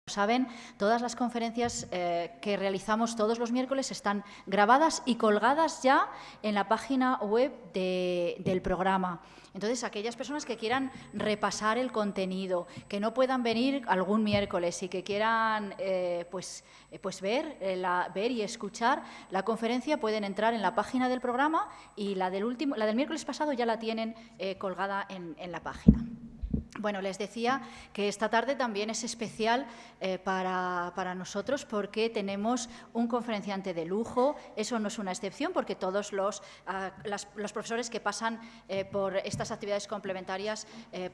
saben, todas las conferencias que realizamos todos los miércoles están grabadas y colgadas ya en la página web del programa. Entonces, aquellas personas que quieran repasar el contenido, que no puedan venir algún miércoles y que quieran ver y escuchar la conferencia, pueden entrar en la página del programa y la del miércoles pasado ya la tienen colgada en la página. Bueno, les decía que esta tarde también es especial para nosotros porque tenemos un conferenciante de lujo. Eso no es una excepción porque todos los profesores que pasan por estas actividades complementarias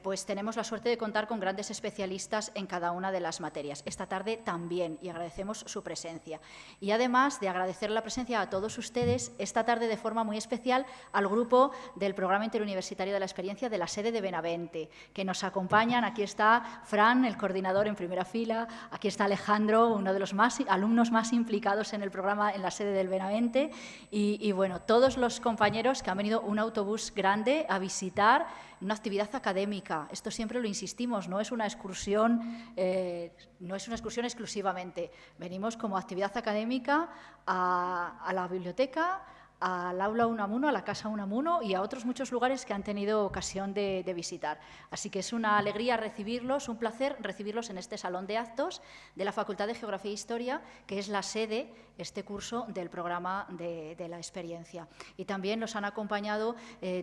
pues tenemos la suerte de contar con grandes especialistas en cada una de las materias. Esta tarde también, y agradecemos su presencia. Y además de agradecer la presencia a todos ustedes, esta tarde de forma muy especial al grupo del Programa Interuniversitario de la Experiencia de la sede de Benavente, que nos acompañan. Aquí está Fran, el coordinador en primera fila, aquí está Alejandro, uno de los alumnos más implicados en el programa en la sede del Benavente, y bueno, todos los compañeros que han venido un autobús grande a visitar una actividad académica. Esto siempre lo insistimos, no es una excursión exclusivamente. Venimos como actividad académica a la biblioteca, al aula Unamuno, a la casa Unamuno y a otros muchos lugares que han tenido ocasión de visitar. Así que es una alegría recibirlos, un placer recibirlos en este salón de actos de la Facultad de Geografía e Historia, que es la sede, este curso, del programa de la experiencia. Y también nos han acompañado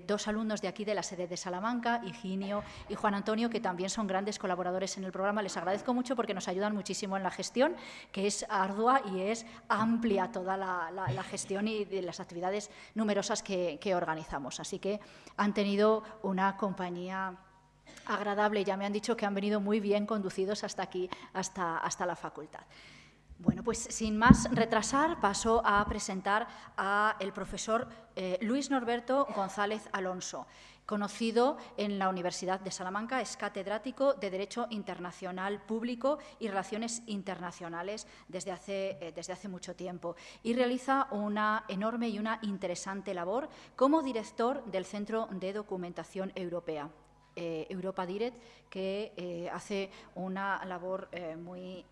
dos alumnos de aquí de la sede de Salamanca, Higinio y Juan Antonio, que también son grandes colaboradores en el programa. Les agradezco mucho porque nos ayudan muchísimo en la gestión, que es ardua y es amplia toda la gestión y de las actividades numerosas que organizamos. Así que han tenido una compañía agradable. Ya me han dicho que han venido muy bien conducidos hasta aquí, hasta la facultad. Bueno, pues sin más retrasar, paso a presentar al profesor Luis Norberto González Alonso. Conocido en la Universidad de Salamanca, es catedrático de Derecho Internacional Público y Relaciones Internacionales desde hace mucho tiempo y realiza una enorme y una interesante labor como director del Centro de Documentación Europea, Europa Direct, que hace una labor muy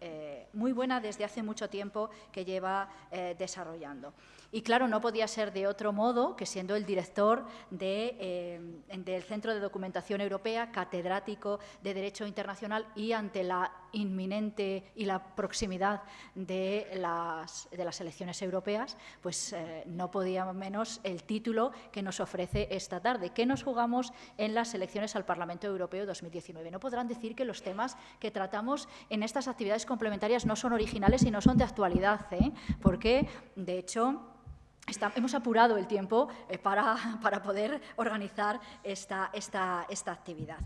buena desde hace mucho tiempo que lleva desarrollando. Y claro, no podía ser de otro modo que siendo el director del Centro de Documentación Europea, catedrático de Derecho Internacional y ante la inminente y la proximidad de las elecciones europeas, pues no podía menos el título que nos ofrece esta tarde. ¿Qué nos jugamos en las elecciones al Parlamento Europeo 2019? No podrán decir que los temas que tratamos en estas actividades complementarias no son originales y no son de actualidad, porque, de hecho, hemos apurado el tiempo para poder organizar esta actividad.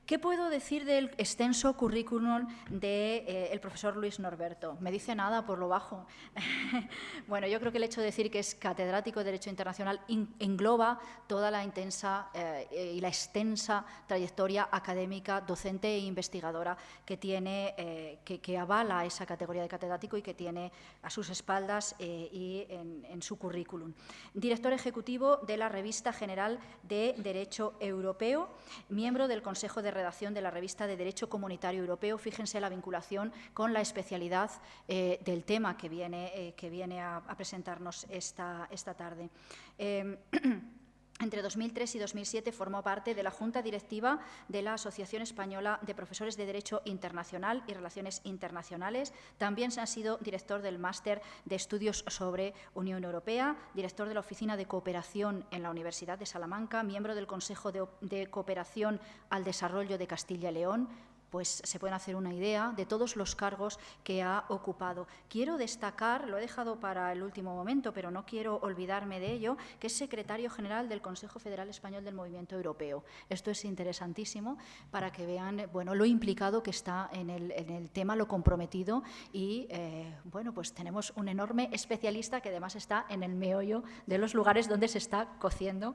¿Qué puedo decir del extenso currículum del profesor Luis Norberto? ¿Me dice nada por lo bajo? Bueno, yo creo que el hecho de decir que es catedrático de Derecho Internacional engloba toda la intensa y la extensa trayectoria académica, docente e investigadora que tiene, que avala esa categoría de catedrático y que tiene a sus espaldas y en su currículum. Director ejecutivo de la Revista General de Derecho Europeo, miembro del Consejo de Redacción de la Revista de Derecho Comunitario Europeo. Fíjense la vinculación con la especialidad del tema que viene a presentarnos esta tarde. Entre 2003 y 2007 formó parte de la Junta Directiva de la Asociación Española de Profesores de Derecho Internacional y Relaciones Internacionales. También ha sido director del Máster de Estudios sobre Unión Europea, director de la Oficina de Cooperación en la Universidad de Salamanca, miembro del Consejo de Cooperación al Desarrollo de Castilla y León. Pues se pueden hacer una idea de todos los cargos que ha ocupado. Quiero destacar, lo he dejado para el último momento, pero no quiero olvidarme de ello, que es secretario general del Consejo Federal Español del Movimiento Europeo. Esto es interesantísimo para que vean, bueno, lo implicado que está en el tema, lo comprometido y, bueno, pues tenemos un enorme especialista que además está en el meollo de los lugares donde se está cociendo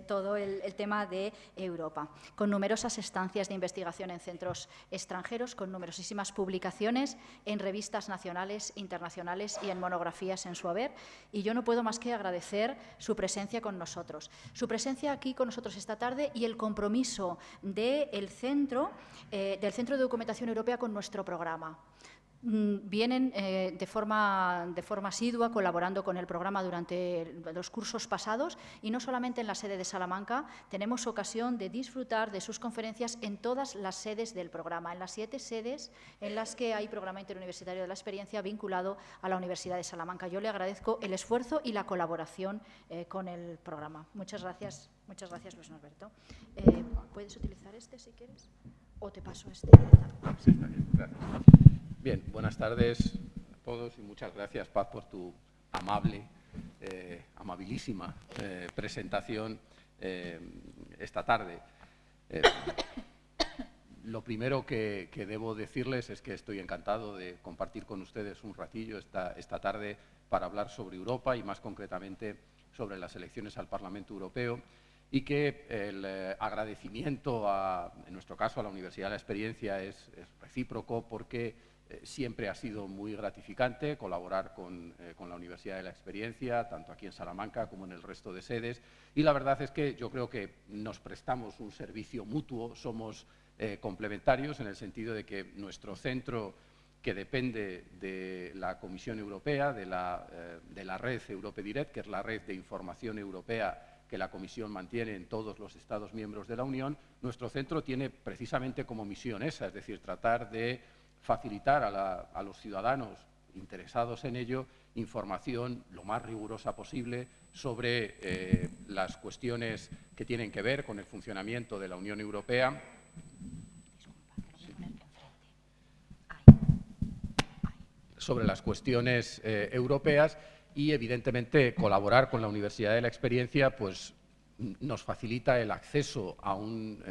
todo el tema de Europa, con numerosas estancias de investigación en centros extranjeros, con numerosísimas publicaciones en revistas nacionales, internacionales y en monografías en su haber. Y yo no puedo más que agradecer su presencia con nosotros. Su presencia aquí con nosotros esta tarde y el compromiso del Centro de Documentación Europea con nuestro programa. vienen de forma asidua colaborando con el programa durante los cursos pasados, y no solamente en la sede de Salamanca. Tenemos ocasión de disfrutar de sus conferencias en todas las sedes del programa, en las 7 sedes en las que hay programa interuniversitario de la experiencia vinculado a la Universidad de Salamanca. Yo le agradezco el esfuerzo y la colaboración con el programa. Muchas gracias, Luis Norberto. ¿Puedes utilizar este si quieres? ¿O te paso este? Sí, está bien, gracias. Bien, buenas tardes a todos y muchas gracias, Paz, por tu amabilísima presentación esta tarde. Lo primero que debo decirles es que estoy encantado de compartir con ustedes un ratillo esta tarde para hablar sobre Europa y más concretamente sobre las elecciones al Parlamento Europeo, y que el agradecimiento, en nuestro caso, a la Universidad de la Experiencia es recíproco, porque siempre ha sido muy gratificante colaborar con la Universidad de la Experiencia, tanto aquí en Salamanca como en el resto de sedes, y la verdad es que yo creo que nos prestamos un servicio mutuo, somos complementarios en el sentido de que nuestro centro, que depende de la Comisión Europea, de la red Europe Direct, que es la red de información europea que la Comisión mantiene en todos los Estados miembros de la Unión, nuestro centro tiene precisamente como misión esa, es decir, tratar de facilitar a los ciudadanos interesados en ello información lo más rigurosa posible sobre las cuestiones que tienen que ver con el funcionamiento de la Unión Europea. Sobre las cuestiones europeas, y evidentemente colaborar con la Universidad de la Experiencia pues nos facilita el acceso a un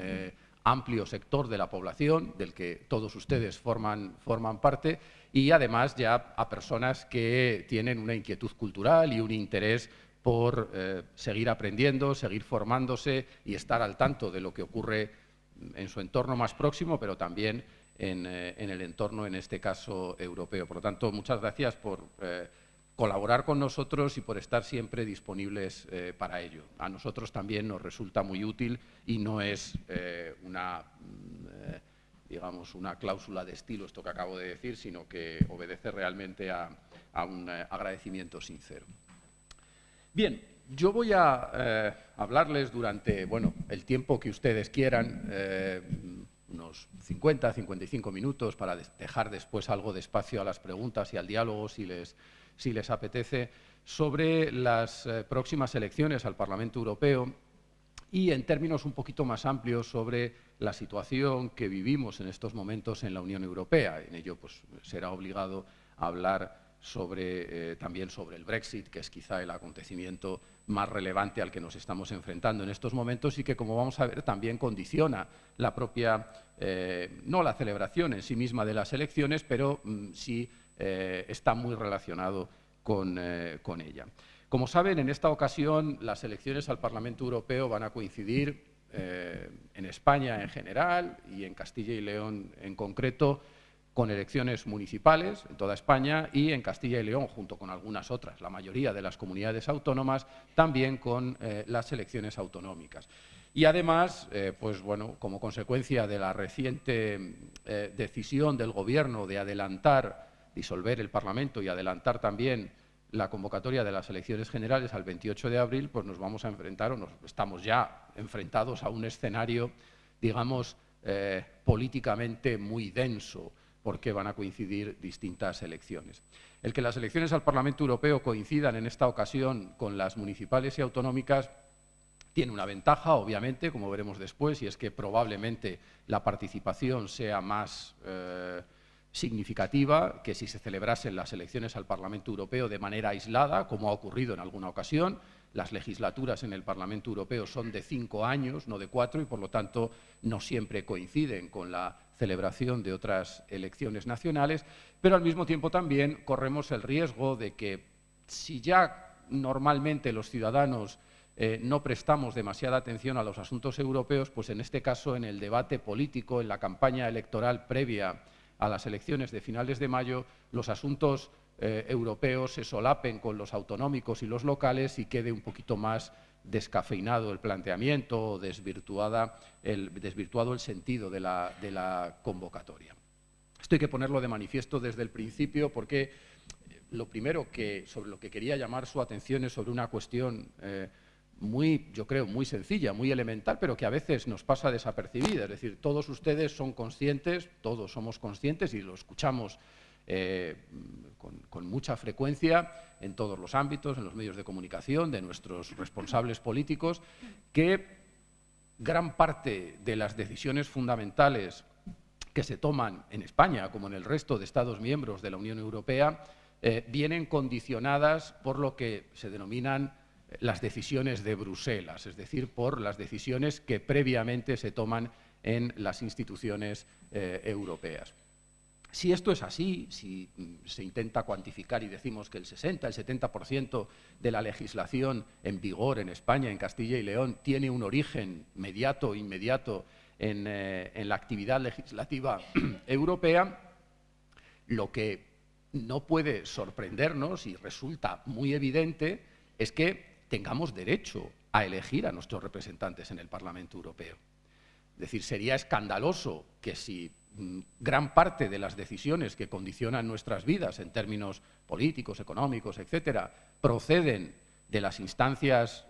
amplio sector de la población del que todos ustedes forman parte, y además ya a personas que tienen una inquietud cultural y un interés por seguir aprendiendo, seguir formándose y estar al tanto de lo que ocurre en su entorno más próximo, pero también en el entorno, en este caso, europeo. Por lo tanto, muchas gracias por colaborar con nosotros y por estar siempre disponibles para ello. A nosotros también nos resulta muy útil y no es digamos, una cláusula de estilo esto que acabo de decir, sino que obedece realmente a un agradecimiento sincero. Bien, yo voy a hablarles durante el tiempo que ustedes quieran, unos 50, 55 minutos, para dejar después algo de espacio a las preguntas y al diálogo, si les apetece, sobre las próximas elecciones al Parlamento Europeo y, en términos un poquito más amplios, sobre la situación que vivimos en estos momentos en la Unión Europea. En ello pues, será obligado a hablar también sobre el Brexit, que es quizá el acontecimiento más relevante al que nos estamos enfrentando en estos momentos y que, como vamos a ver, también condiciona la propia, no la celebración en sí misma de las elecciones, pero sí está muy relacionado con ella. Como saben, en esta ocasión las elecciones al Parlamento Europeo van a coincidir en España en general y en Castilla y León en concreto con elecciones municipales en toda España, y en Castilla y León, junto con algunas otras, la mayoría de las comunidades autónomas, también con las elecciones autonómicas. Y además, pues bueno, como consecuencia de la reciente decisión del Gobierno de disolver el Parlamento y adelantar también la convocatoria de las elecciones generales al 28 de abril, pues nos vamos a enfrentar, estamos ya enfrentados a un escenario, digamos, políticamente muy denso, porque van a coincidir distintas elecciones. El que las elecciones al Parlamento Europeo coincidan en esta ocasión con las municipales y autonómicas tiene una ventaja, obviamente, como veremos después, y es que probablemente la participación sea más significativa que si se celebrasen las elecciones al Parlamento Europeo de manera aislada, como ha ocurrido en alguna ocasión. Las legislaturas en el Parlamento Europeo son de 5 años, no de 4, y por lo tanto no siempre coinciden con la celebración de otras elecciones nacionales, pero al mismo tiempo también corremos el riesgo de que, si ya normalmente los ciudadanos no prestamos demasiada atención a los asuntos europeos, pues en este caso, en el debate político, en la campaña electoral previa a las elecciones de finales de mayo, los asuntos europeos se solapen con los autonómicos y los locales y quede un poquito más descafeinado el planteamiento o desvirtuado el sentido de la convocatoria. Esto hay que ponerlo de manifiesto desde el principio porque lo primero sobre lo que quería llamar su atención es sobre una cuestión yo creo, muy sencilla, muy elemental, pero que a veces nos pasa desapercibida. Es decir, todos ustedes son conscientes, todos somos conscientes y lo escuchamos con mucha frecuencia en todos los ámbitos, en los medios de comunicación, de nuestros responsables políticos, que gran parte de las decisiones fundamentales que se toman en España, como en el resto de Estados miembros de la Unión Europea, vienen condicionadas por lo que se denominan las decisiones de Bruselas, es decir, por las decisiones que previamente se toman en las instituciones europeas. Si esto es así, si se intenta cuantificar y decimos que el 60, el 70% de la legislación en vigor en España, en Castilla y León, tiene un origen inmediato en la actividad legislativa europea, lo que no puede sorprendernos y resulta muy evidente es que tengamos derecho a elegir a nuestros representantes en el Parlamento Europeo. Es decir, sería escandaloso que si gran parte de las decisiones que condicionan nuestras vidas en términos políticos, económicos, etcétera, proceden de las instancias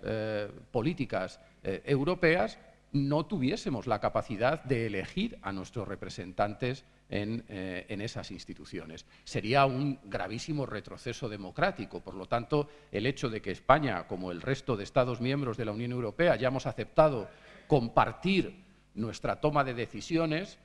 políticas europeas, no tuviésemos la capacidad de elegir a nuestros representantes en esas instituciones. Sería un gravísimo retroceso democrático. Por lo tanto, el hecho de que España, como el resto de Estados miembros de la Unión Europea, hayamos aceptado compartir nuestra toma de decisiones,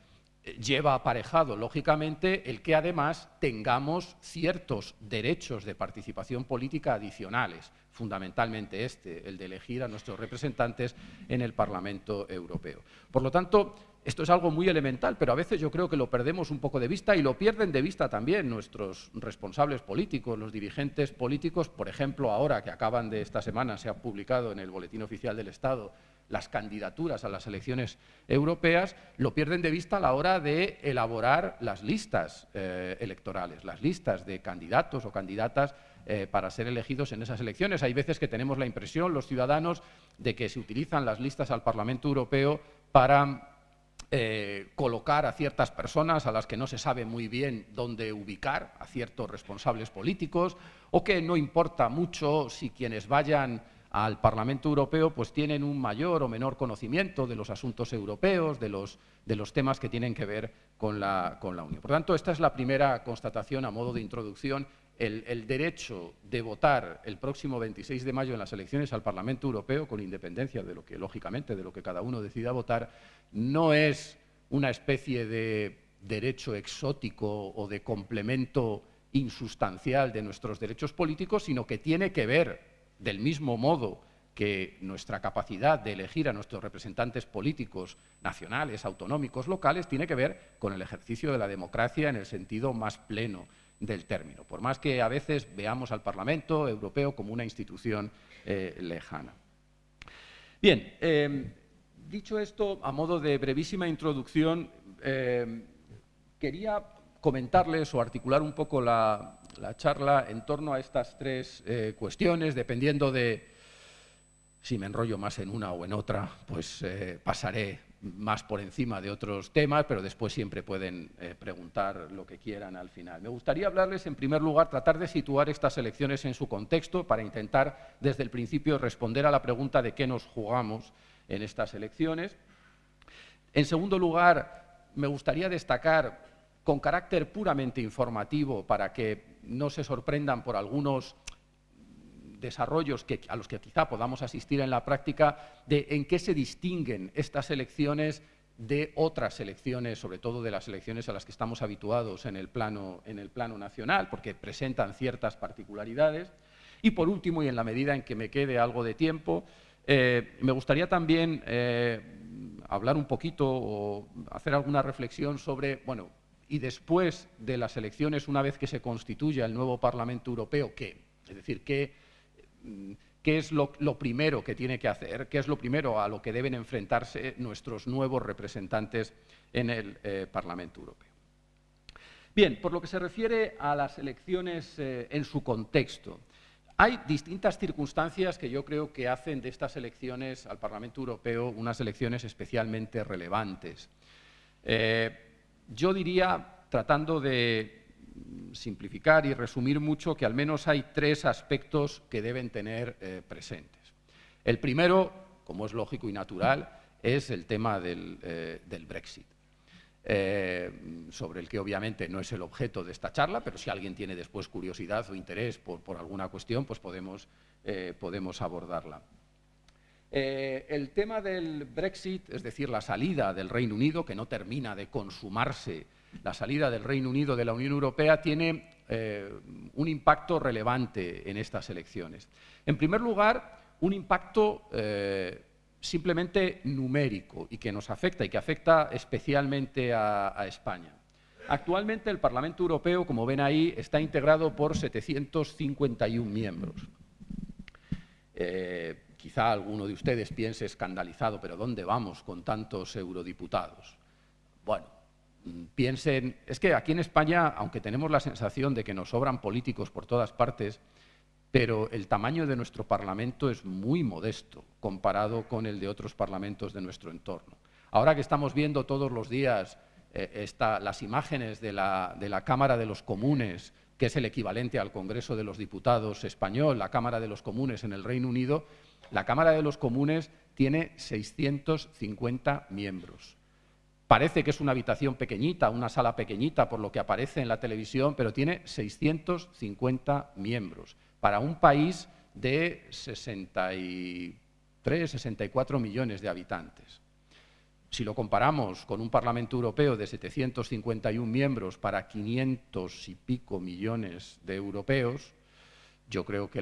lleva aparejado, lógicamente, el que además tengamos ciertos derechos de participación política adicionales, fundamentalmente el de elegir a nuestros representantes en el Parlamento Europeo. Por lo tanto, esto es algo muy elemental, pero a veces yo creo que lo perdemos un poco de vista y lo pierden de vista también nuestros responsables políticos, los dirigentes políticos. Por ejemplo, ahora que esta semana se ha publicado en el Boletín Oficial del Estado las candidaturas a las elecciones europeas, lo pierden de vista a la hora de elaborar las listas electorales, las listas de candidatos o candidatas para ser elegidos en esas elecciones. Hay veces que tenemos la impresión, los ciudadanos, de que se utilizan las listas al Parlamento Europeo para colocar a ciertas personas a las que no se sabe muy bien dónde ubicar, a ciertos responsables políticos, o que no importa mucho si quienes vayan al Parlamento Europeo pues tienen un mayor o menor conocimiento de los asuntos europeos, de los temas que tienen que ver con la Unión. Por tanto, esta es la primera constatación a modo de introducción. El derecho de votar el próximo 26 de mayo en las elecciones al Parlamento Europeo, con independencia de lo que, lógicamente, de lo que cada uno decida votar, no es una especie de derecho exótico o de complemento insustancial de nuestros derechos políticos, sino que tiene que ver, del mismo modo que nuestra capacidad de elegir a nuestros representantes políticos nacionales, autonómicos, locales, tiene que ver con el ejercicio de la democracia en el sentido más pleno del término, por más que a veces veamos al Parlamento Europeo como una institución lejana. Bien, dicho esto, a modo de brevísima introducción, quería comentarles o articular un poco la charla en torno a estas tres cuestiones. Dependiendo de si me enrollo más en una o en otra, pues pasaré más por encima de otros temas, pero después siempre pueden preguntar lo que quieran al final. Me gustaría hablarles, en primer lugar, tratar de situar estas elecciones en su contexto para intentar, desde el principio, responder a la pregunta de qué nos jugamos en estas elecciones. En segundo lugar, me gustaría destacar, con carácter puramente informativo, para que no se sorprendan por algunos desarrollos a los que quizá podamos asistir en la práctica, de en qué se distinguen estas elecciones de otras elecciones, sobre todo de las elecciones a las que estamos habituados en el plano nacional, porque presentan ciertas particularidades. Y por último, y en la medida en que me quede algo de tiempo, me gustaría también hablar un poquito o hacer alguna reflexión sobre, bueno, y después de las elecciones, una vez que se constituya el nuevo Parlamento Europeo, ¿qué? Es decir, ¿qué es lo primero que tiene que hacer? ¿Qué es lo primero a lo que deben enfrentarse nuestros nuevos representantes en el Parlamento Europeo? Bien, por lo que se refiere a las elecciones en su contexto, hay distintas circunstancias que yo creo que hacen de estas elecciones al Parlamento Europeo unas elecciones especialmente relevantes. Yo diría tratando de simplificar y resumir mucho que al menos hay 3 aspectos que deben tener presentes. El primero, como es lógico y natural, es el tema del Brexit, sobre el que obviamente no es el objeto de esta charla, pero si alguien tiene después curiosidad o interés por alguna cuestión, pues podemos abordarla. El tema del Brexit, es decir, la salida del Reino Unido, que no termina de consumarse, la salida del Reino Unido de la Unión Europea, tiene un impacto relevante en estas elecciones. En primer lugar, un impacto simplemente numérico y que nos afecta y que afecta especialmente a España. Actualmente el Parlamento Europeo, como ven ahí, está integrado por 751 miembros. Quizá alguno de ustedes piense escandalizado, pero ¿dónde vamos con tantos eurodiputados? Bueno, piensen, es que aquí en España, aunque tenemos la sensación de que nos sobran políticos por todas partes, pero el tamaño de nuestro Parlamento es muy modesto comparado con el de otros parlamentos de nuestro entorno. Ahora que estamos viendo todos los días las imágenes de la Cámara de los Comunes, que es el equivalente al Congreso de los Diputados español, la Cámara de los Comunes en el Reino Unido, la Cámara de los Comunes tiene 650 miembros. Parece que es una habitación pequeñita, una sala pequeñita por lo que aparece en la televisión, pero tiene 650 miembros para un país de 63, 64 millones de habitantes. Si lo comparamos con un Parlamento Europeo de 751 miembros para 500 y pico millones de europeos, yo creo que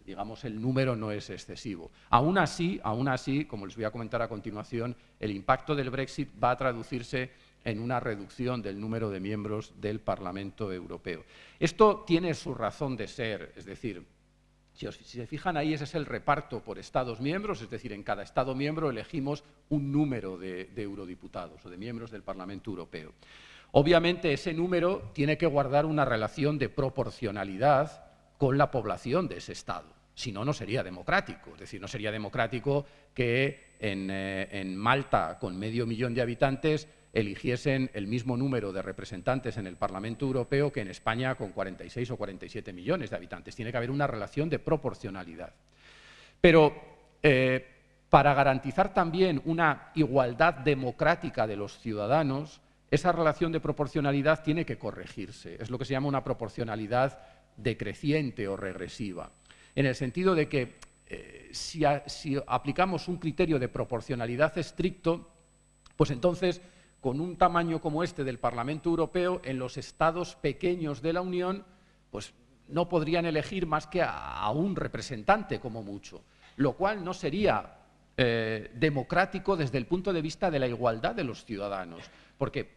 digamos, el número no es excesivo. Aún así, como les voy a comentar a continuación, el impacto del Brexit va a traducirse en una reducción del número de miembros del Parlamento Europeo. Esto tiene su razón de ser, es decir, si se fijan ahí, ese es el reparto por Estados miembros, es decir, en cada Estado miembro elegimos un número de eurodiputados o de miembros del Parlamento Europeo. Obviamente ese número tiene que guardar una relación de proporcionalidad con la población de ese Estado. Si no, no sería democrático. Es decir, no sería democrático que en Malta, con 500.000 de habitantes, eligiesen el mismo número de representantes en el Parlamento Europeo que en España, con 46 o 47 millones de habitantes. Tiene que haber una relación de proporcionalidad. Pero para garantizar también una igualdad democrática de los ciudadanos, esa relación de proporcionalidad tiene que corregirse. Es lo que se llama una proporcionalidad decreciente o regresiva, en el sentido de que si aplicamos un criterio de proporcionalidad estricto, pues entonces, con un tamaño como este del Parlamento Europeo, en los estados pequeños de la Unión, pues no podrían elegir más que a un representante como mucho, lo cual no sería democrático desde el punto de vista de la igualdad de los ciudadanos, porque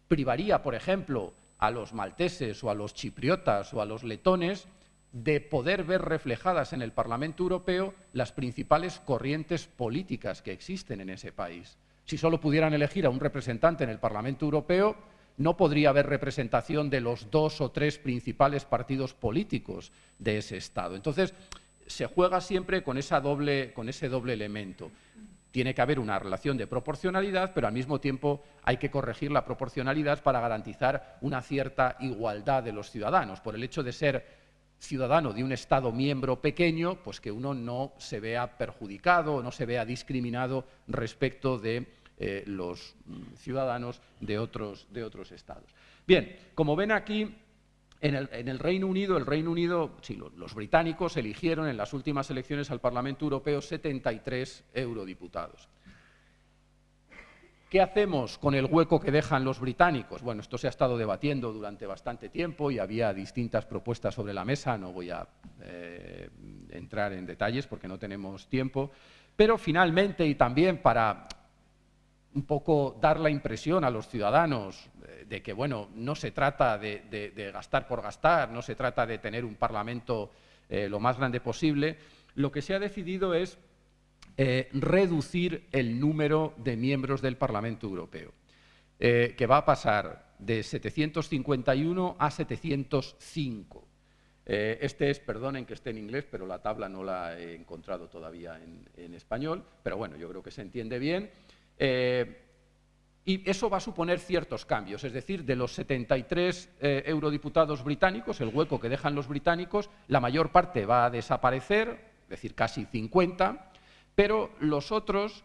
privaría, por ejemplo, a los malteses o a los chipriotas o a los letones de poder ver reflejadas en el Parlamento Europeo las principales corrientes políticas que existen en ese país. Si solo pudieran elegir a un representante en el Parlamento Europeo, no podría haber representación de los 2 o 3 principales partidos políticos de ese Estado. Entonces, se juega siempre con ese doble elemento. Tiene que haber una relación de proporcionalidad, pero al mismo tiempo hay que corregir la proporcionalidad para garantizar una cierta igualdad de los ciudadanos. Por el hecho de ser ciudadano de un Estado miembro pequeño, pues que uno no se vea perjudicado, no se vea discriminado respecto de los ciudadanos de otros Estados. Bien, como ven aquí, en el Reino Unido, sí, los británicos eligieron en las últimas elecciones al Parlamento Europeo 73 eurodiputados. ¿Qué hacemos con el hueco que dejan los británicos? Bueno, esto se ha estado debatiendo durante bastante tiempo y había distintas propuestas sobre la mesa, no voy a entrar en detalles porque no tenemos tiempo, pero finalmente, y también para un poco dar la impresión a los ciudadanos de que, bueno, no se trata de gastar por gastar, no se trata de tener un Parlamento lo más grande posible, lo que se ha decidido es reducir el número de miembros del Parlamento Europeo, que va a pasar de 751 a 705. Perdonen que esté en inglés, pero la tabla no la he encontrado todavía en español, pero bueno, yo creo que se entiende bien. Y eso va a suponer ciertos cambios, es decir, de los 73 eurodiputados británicos, el hueco que dejan los británicos, la mayor parte va a desaparecer, es decir, casi 50, pero los otros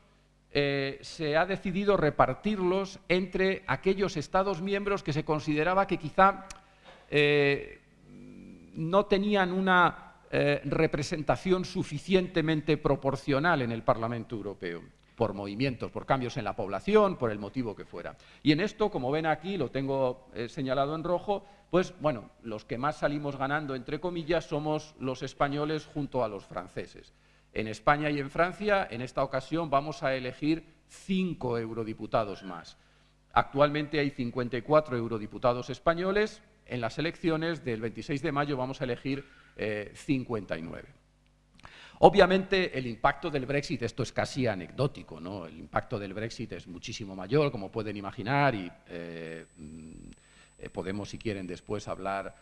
se ha decidido repartirlos entre aquellos Estados miembros que se consideraba que quizá no tenían una representación suficientemente proporcional en el Parlamento Europeo, por movimientos, por cambios en la población, por el motivo que fuera. Y en esto, como ven aquí, lo tengo señalado en rojo, pues bueno, los que más salimos ganando, entre comillas, somos los españoles junto a los franceses. En España y en Francia, en esta ocasión, vamos a elegir 5 eurodiputados más. Actualmente hay 54 eurodiputados españoles. En las elecciones del 26 de mayo vamos a elegir 59. Obviamente, el impacto del Brexit, esto es casi anecdótico, ¿no? El impacto del Brexit es muchísimo mayor, como pueden imaginar, y podemos, si quieren, después hablar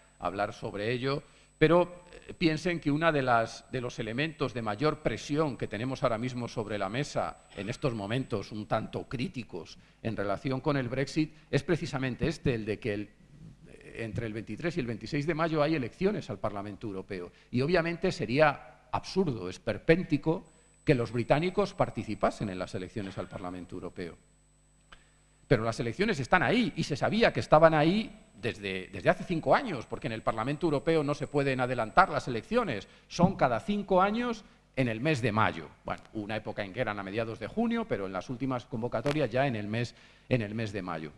sobre ello. Pero piensen que uno de los elementos de mayor presión que tenemos ahora mismo sobre la mesa en estos momentos un tanto críticos en relación con el Brexit es precisamente el de que entre el 23 y el 26 de mayo hay elecciones al Parlamento Europeo. Y obviamente sería absurdo, esperpéntico, que los británicos participasen en las elecciones al Parlamento Europeo. Pero las elecciones están ahí y se sabía que estaban ahí desde hace 5 años, porque en el Parlamento Europeo no se pueden adelantar las elecciones, son cada 5 años en el mes de mayo. Bueno, una época en que eran a mediados de junio, pero en las últimas convocatorias ya en el mes de mayo.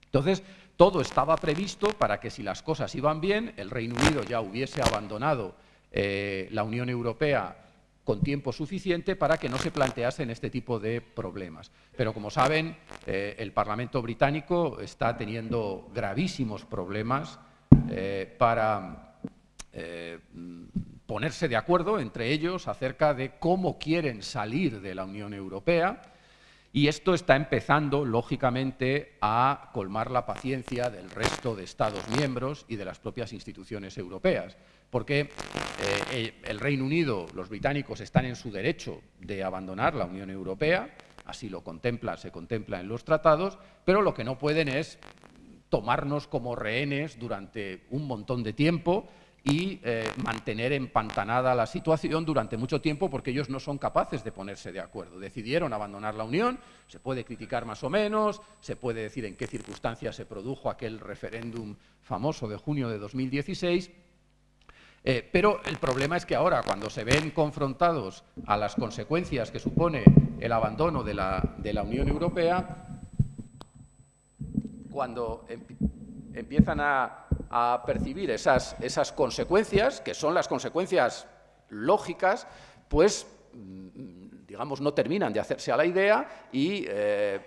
Entonces, todo estaba previsto para que, si las cosas iban bien, el Reino Unido ya hubiese abandonado la Unión Europea con tiempo suficiente para que no se planteasen este tipo de problemas. Pero, como saben, el Parlamento británico está teniendo gravísimos problemas para ponerse de acuerdo entre ellos acerca de cómo quieren salir de la Unión Europea, y esto está empezando, lógicamente, a colmar la paciencia del resto de Estados miembros y de las propias instituciones europeas, porque el Reino Unido, los británicos, están en su derecho de abandonar la Unión Europea, así se contempla en los tratados, pero lo que no pueden es tomarnos como rehenes durante un montón de tiempo y mantener empantanada la situación durante mucho tiempo, porque ellos no son capaces de ponerse de acuerdo. Decidieron abandonar la Unión, se puede criticar más o menos, se puede decir en qué circunstancias se produjo aquel referéndum famoso de junio de 2016, pero el problema es que ahora, cuando se ven confrontados a las consecuencias que supone el abandono de la Unión Europea, cuando empiezan a percibir esas consecuencias, que son las consecuencias lógicas, pues, digamos, no terminan de hacerse a la idea y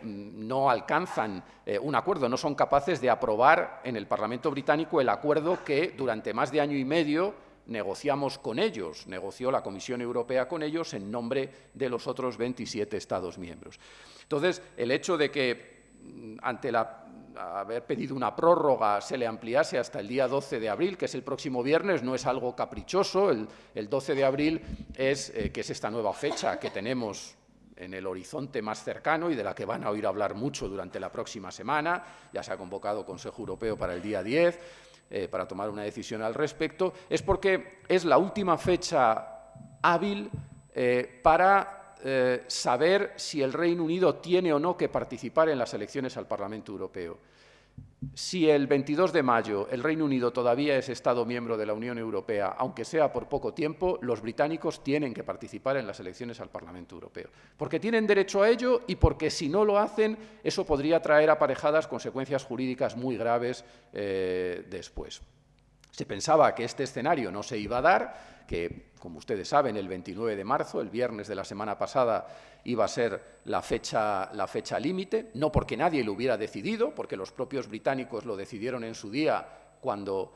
no alcanzan un acuerdo, no son capaces de aprobar en el Parlamento británico el acuerdo que durante más de año y medio negociamos con ellos, negoció la Comisión Europea con ellos en nombre de los otros 27 Estados miembros. Entonces, el hecho de que ante haber pedido una prórroga se le ampliase hasta el día 12 de abril, que es el próximo viernes, no es algo caprichoso. El 12 de abril que es esta nueva fecha que tenemos en el horizonte más cercano y de la que van a oír hablar mucho durante la próxima semana. Ya se ha convocado Consejo Europeo para el día 10 para tomar una decisión al respecto. Es porque es la última fecha hábil para saber si el Reino Unido tiene o no que participar en las elecciones al Parlamento Europeo. Si el 22 de mayo el Reino Unido todavía es Estado miembro de la Unión Europea, aunque sea por poco tiempo, los británicos tienen que participar en las elecciones al Parlamento Europeo. Porque tienen derecho a ello y porque, si no lo hacen, eso podría traer aparejadas consecuencias jurídicas muy graves después. Se pensaba que este escenario no se iba a dar, que, como ustedes saben, el 29 de marzo, el viernes de la semana pasada, iba a ser la fecha límite, no porque nadie lo hubiera decidido, porque los propios británicos lo decidieron en su día cuando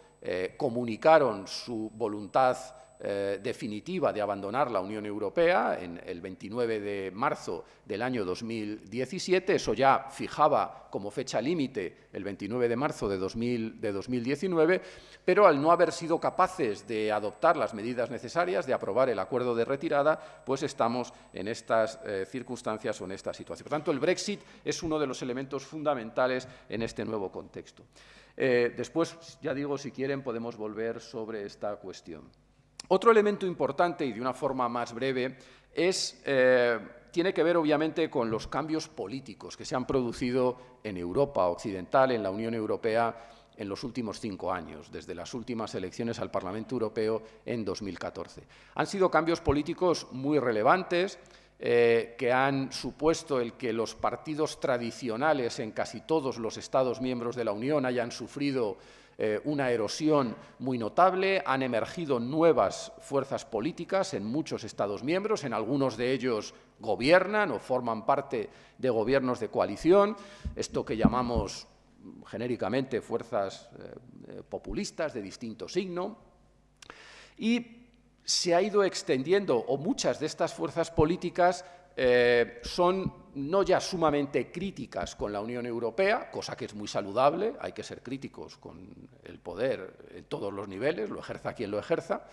comunicaron su voluntad definitiva de abandonar la Unión Europea en el 29 de marzo del año 2017. Eso ya fijaba como fecha límite el 29 de marzo de 2019, pero al no haber sido capaces de adoptar las medidas necesarias, de aprobar el acuerdo de retirada, pues estamos en estas circunstancias o en esta situación. Por tanto, el Brexit es uno de los elementos fundamentales en este nuevo contexto. Después, ya digo, si quieren, podemos volver sobre esta cuestión. Otro elemento importante, y de una forma más breve, tiene que ver obviamente con los cambios políticos que se han producido en Europa Occidental, en la Unión Europea, en los últimos 5 años, desde las últimas elecciones al Parlamento Europeo en 2014. Han sido cambios políticos muy relevantes, que han supuesto el que los partidos tradicionales en casi todos los Estados miembros de la Unión hayan sufrido una erosión muy notable. Han emergido nuevas fuerzas políticas en muchos Estados miembros, en algunos de ellos gobiernan o forman parte de gobiernos de coalición, esto que llamamos genéricamente fuerzas populistas de distinto signo, y se ha ido extendiendo, o muchas de estas fuerzas políticas son no ya sumamente críticas con la Unión Europea, cosa que es muy saludable, hay que ser críticos con el poder en todos los niveles, lo ejerza quien lo ejerza,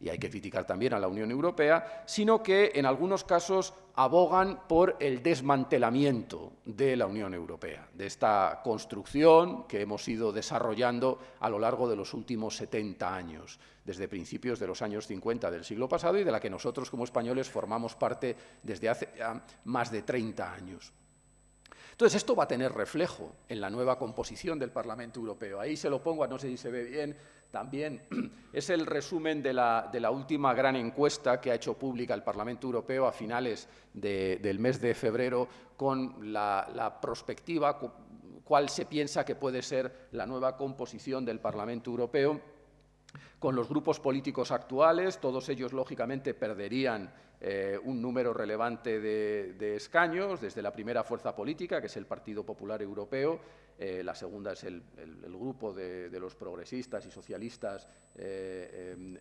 y hay que criticar también a la Unión Europea, sino que en algunos casos abogan por el desmantelamiento de la Unión Europea, de esta construcción que hemos ido desarrollando a lo largo de los últimos 70 años, desde principios de los años 50 del siglo pasado y de la que nosotros como españoles formamos parte desde hace ya más de 30 años. Entonces, esto va a tener reflejo en la nueva composición del Parlamento Europeo. Ahí se lo pongo, no sé si se ve bien, también es el resumen de la última gran encuesta que ha hecho pública el Parlamento Europeo a finales del mes de febrero con la perspectiva, cuál se piensa que puede ser la nueva composición del Parlamento Europeo. Con los grupos políticos actuales, todos ellos lógicamente perderían un número relevante de escaños, desde la primera fuerza política, que es el Partido Popular Europeo, la segunda es el grupo de los progresistas y socialistas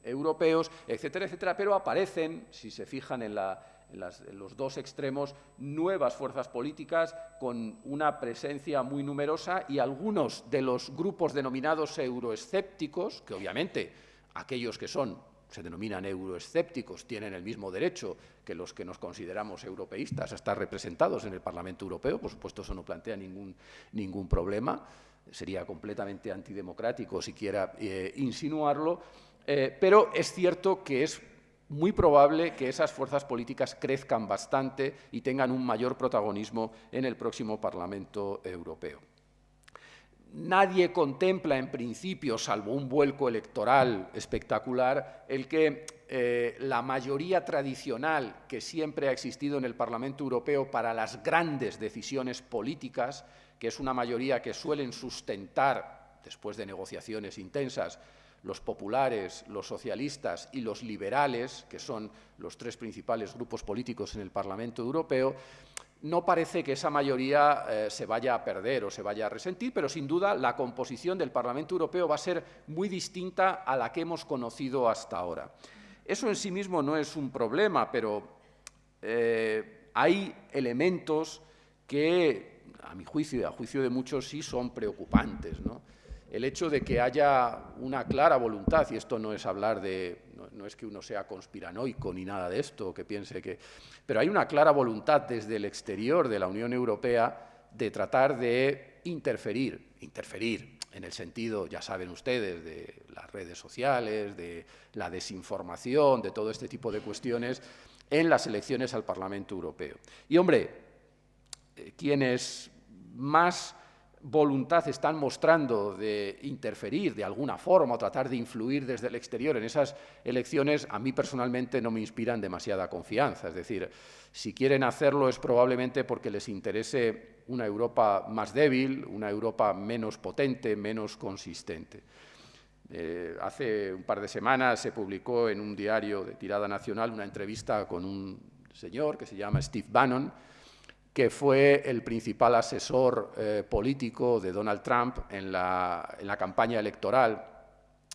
europeos, etcétera, etcétera, pero aparecen, si se fijan en los dos extremos, nuevas fuerzas políticas con una presencia muy numerosa y algunos de los grupos denominados euroescépticos, que obviamente aquellos que se denominan euroescépticos tienen el mismo derecho que los que nos consideramos europeístas a estar representados en el Parlamento Europeo. Por supuesto, eso no plantea ningún problema, sería completamente antidemocrático siquiera insinuarlo, pero es cierto que es muy probable que esas fuerzas políticas crezcan bastante y tengan un mayor protagonismo en el próximo Parlamento Europeo. Nadie contempla, en principio, salvo un vuelco electoral espectacular, el que la mayoría tradicional que siempre ha existido en el Parlamento Europeo para las grandes decisiones políticas, que es una mayoría que suelen sustentar, después de negociaciones intensas, los populares, los socialistas y los liberales, que son los tres principales grupos políticos en el Parlamento Europeo, no parece que esa mayoría se vaya a perder o se vaya a resentir, pero sin duda la composición del Parlamento Europeo va a ser muy distinta a la que hemos conocido hasta ahora. Eso en sí mismo no es un problema, pero hay elementos que, a mi juicio y a juicio de muchos, sí son preocupantes, ¿no? El hecho de que haya una clara voluntad, y esto no es hablar no es que uno sea conspiranoico ni nada de esto, que piense que... Pero hay una clara voluntad desde el exterior de la Unión Europea de tratar de interferir en el sentido, ya saben ustedes, de las redes sociales, de la desinformación, de todo este tipo de cuestiones, en las elecciones al Parlamento Europeo. Y, hombre, quienes más voluntad están mostrando de interferir de alguna forma o tratar de influir desde el exterior en esas elecciones, a mí personalmente no me inspiran demasiada confianza. Es decir, si quieren hacerlo es probablemente porque les interese una Europa más débil, una Europa menos potente, menos consistente. Hace un par de semanas se publicó en un diario de tirada nacional una entrevista con un señor que se llama Steve Bannon, que fue el principal asesor político de Donald Trump en la campaña electoral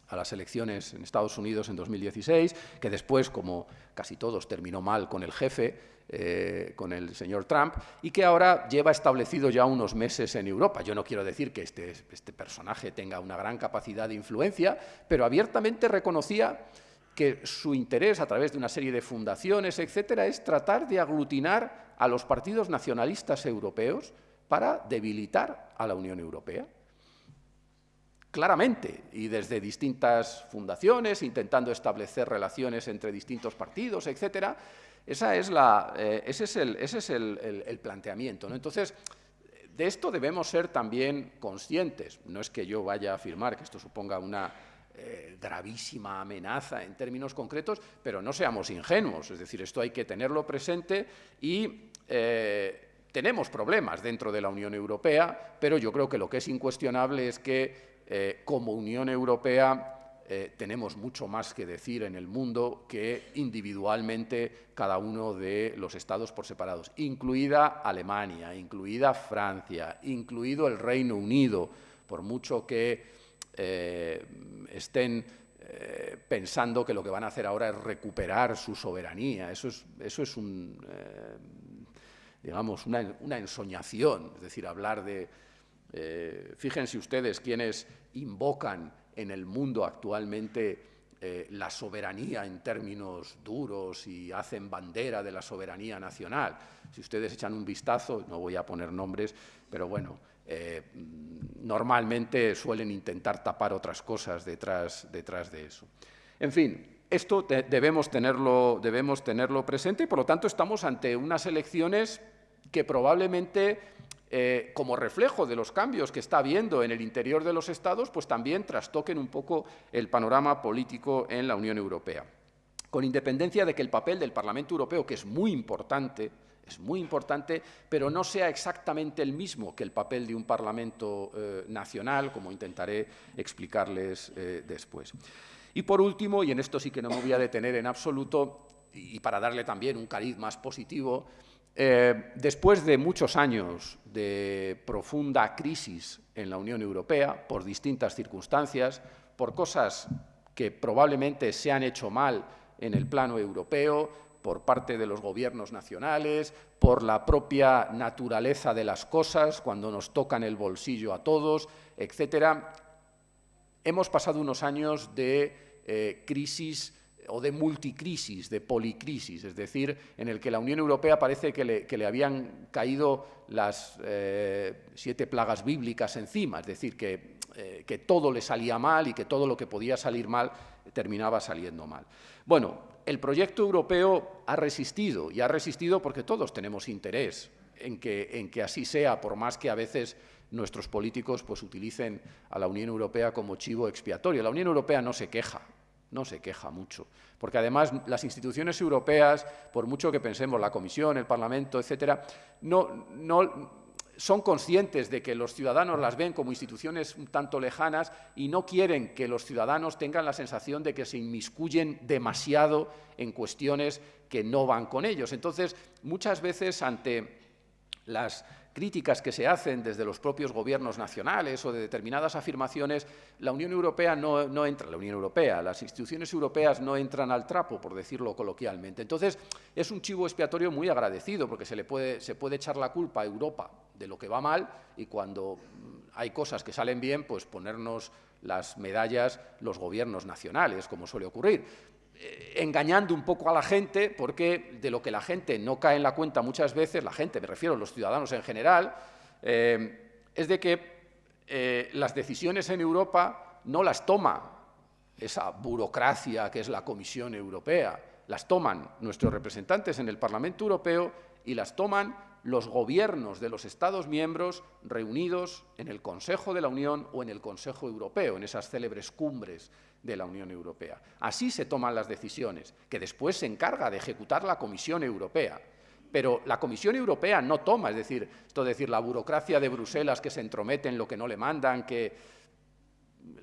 a las elecciones en Estados Unidos en 2016, que después, como casi todos, terminó mal con el jefe, con el señor Trump, y que ahora lleva establecido ya unos meses en Europa. Yo no quiero decir que este personaje tenga una gran capacidad de influencia, pero abiertamente reconocía que su interés, a través de una serie de fundaciones, etcétera, es tratar de aglutinar a los partidos nacionalistas europeos para debilitar a la Unión Europea. Claramente, y desde distintas fundaciones, intentando establecer relaciones entre distintos partidos, etcétera. Ese es el planteamiento, ¿no? Entonces, de esto debemos ser también conscientes. No es que yo vaya a afirmar que esto suponga una gravísima amenaza en términos concretos, pero no seamos ingenuos. Es decir, esto hay que tenerlo presente y tenemos problemas dentro de la Unión Europea, pero yo creo que lo que es incuestionable es que como Unión Europea tenemos mucho más que decir en el mundo que individualmente cada uno de los estados por separados, incluida Alemania, incluida Francia, incluido el Reino Unido, por mucho que estén pensando que lo que van a hacer ahora es recuperar su soberanía. Eso es digamos, una ensoñación, es decir, hablar de... fíjense ustedes quienes invocan en el mundo actualmente la soberanía en términos duros y hacen bandera de la soberanía nacional. Si ustedes echan un vistazo, no voy a poner nombres, pero bueno, normalmente suelen intentar tapar otras cosas detrás de eso. En fin, esto debemos tenerlo presente y, por lo tanto, estamos ante unas elecciones que probablemente, como reflejo de los cambios que está habiendo en el interior de los Estados, pues también trastoquen un poco el panorama político en la Unión Europea. Con independencia de que el papel del Parlamento Europeo, que es muy importante, pero no sea exactamente el mismo que el papel de un Parlamento nacional, como intentaré explicarles después. Y por último, y en esto sí que no me voy a detener en absoluto, y para darle también un cariz más positivo, después de muchos años de profunda crisis en la Unión Europea, por distintas circunstancias, por cosas que probablemente se han hecho mal en el plano europeo, por parte de los gobiernos nacionales, por la propia naturaleza de las cosas, cuando nos tocan el bolsillo a todos, etcétera, hemos pasado unos años de crisis o de multicrisis, de policrisis, es decir, en el que la Unión Europea parece que le habían caído las 7 plagas bíblicas encima, es decir, que todo le salía mal y que todo lo que podía salir mal terminaba saliendo mal. Bueno, el proyecto europeo ha resistido, y ha resistido porque todos tenemos interés en que así sea, por más que a veces nuestros políticos pues, utilicen a la Unión Europea como chivo expiatorio. La Unión Europea no se queja mucho, porque además las instituciones europeas, por mucho que pensemos, la Comisión, el Parlamento, etcétera, no son conscientes de que los ciudadanos las ven como instituciones un tanto lejanas y no quieren que los ciudadanos tengan la sensación de que se inmiscuyen demasiado en cuestiones que no van con ellos. Entonces, muchas veces ante las críticas que se hacen desde los propios gobiernos nacionales o de determinadas afirmaciones, la Unión Europea no entra, las instituciones europeas no entran al trapo, por decirlo coloquialmente. Entonces, es un chivo expiatorio muy agradecido, porque se puede echar la culpa a Europa de lo que va mal y cuando hay cosas que salen bien, pues ponernos las medallas los gobiernos nacionales, como suele ocurrir. Engañando un poco a la gente, porque de lo que la gente no cae en la cuenta muchas veces, la gente, me refiero a los ciudadanos en general, es de que las decisiones en Europa no las toma esa burocracia que es la Comisión Europea, las toman nuestros representantes en el Parlamento Europeo y las toman los gobiernos de los Estados miembros reunidos en el Consejo de la Unión o en el Consejo Europeo, en esas célebres cumbres de la Unión Europea. Así se toman las decisiones, que después se encarga de ejecutar la Comisión Europea. Pero la Comisión Europea no toma, es decir, la burocracia de Bruselas que se entromete en lo que no le mandan, que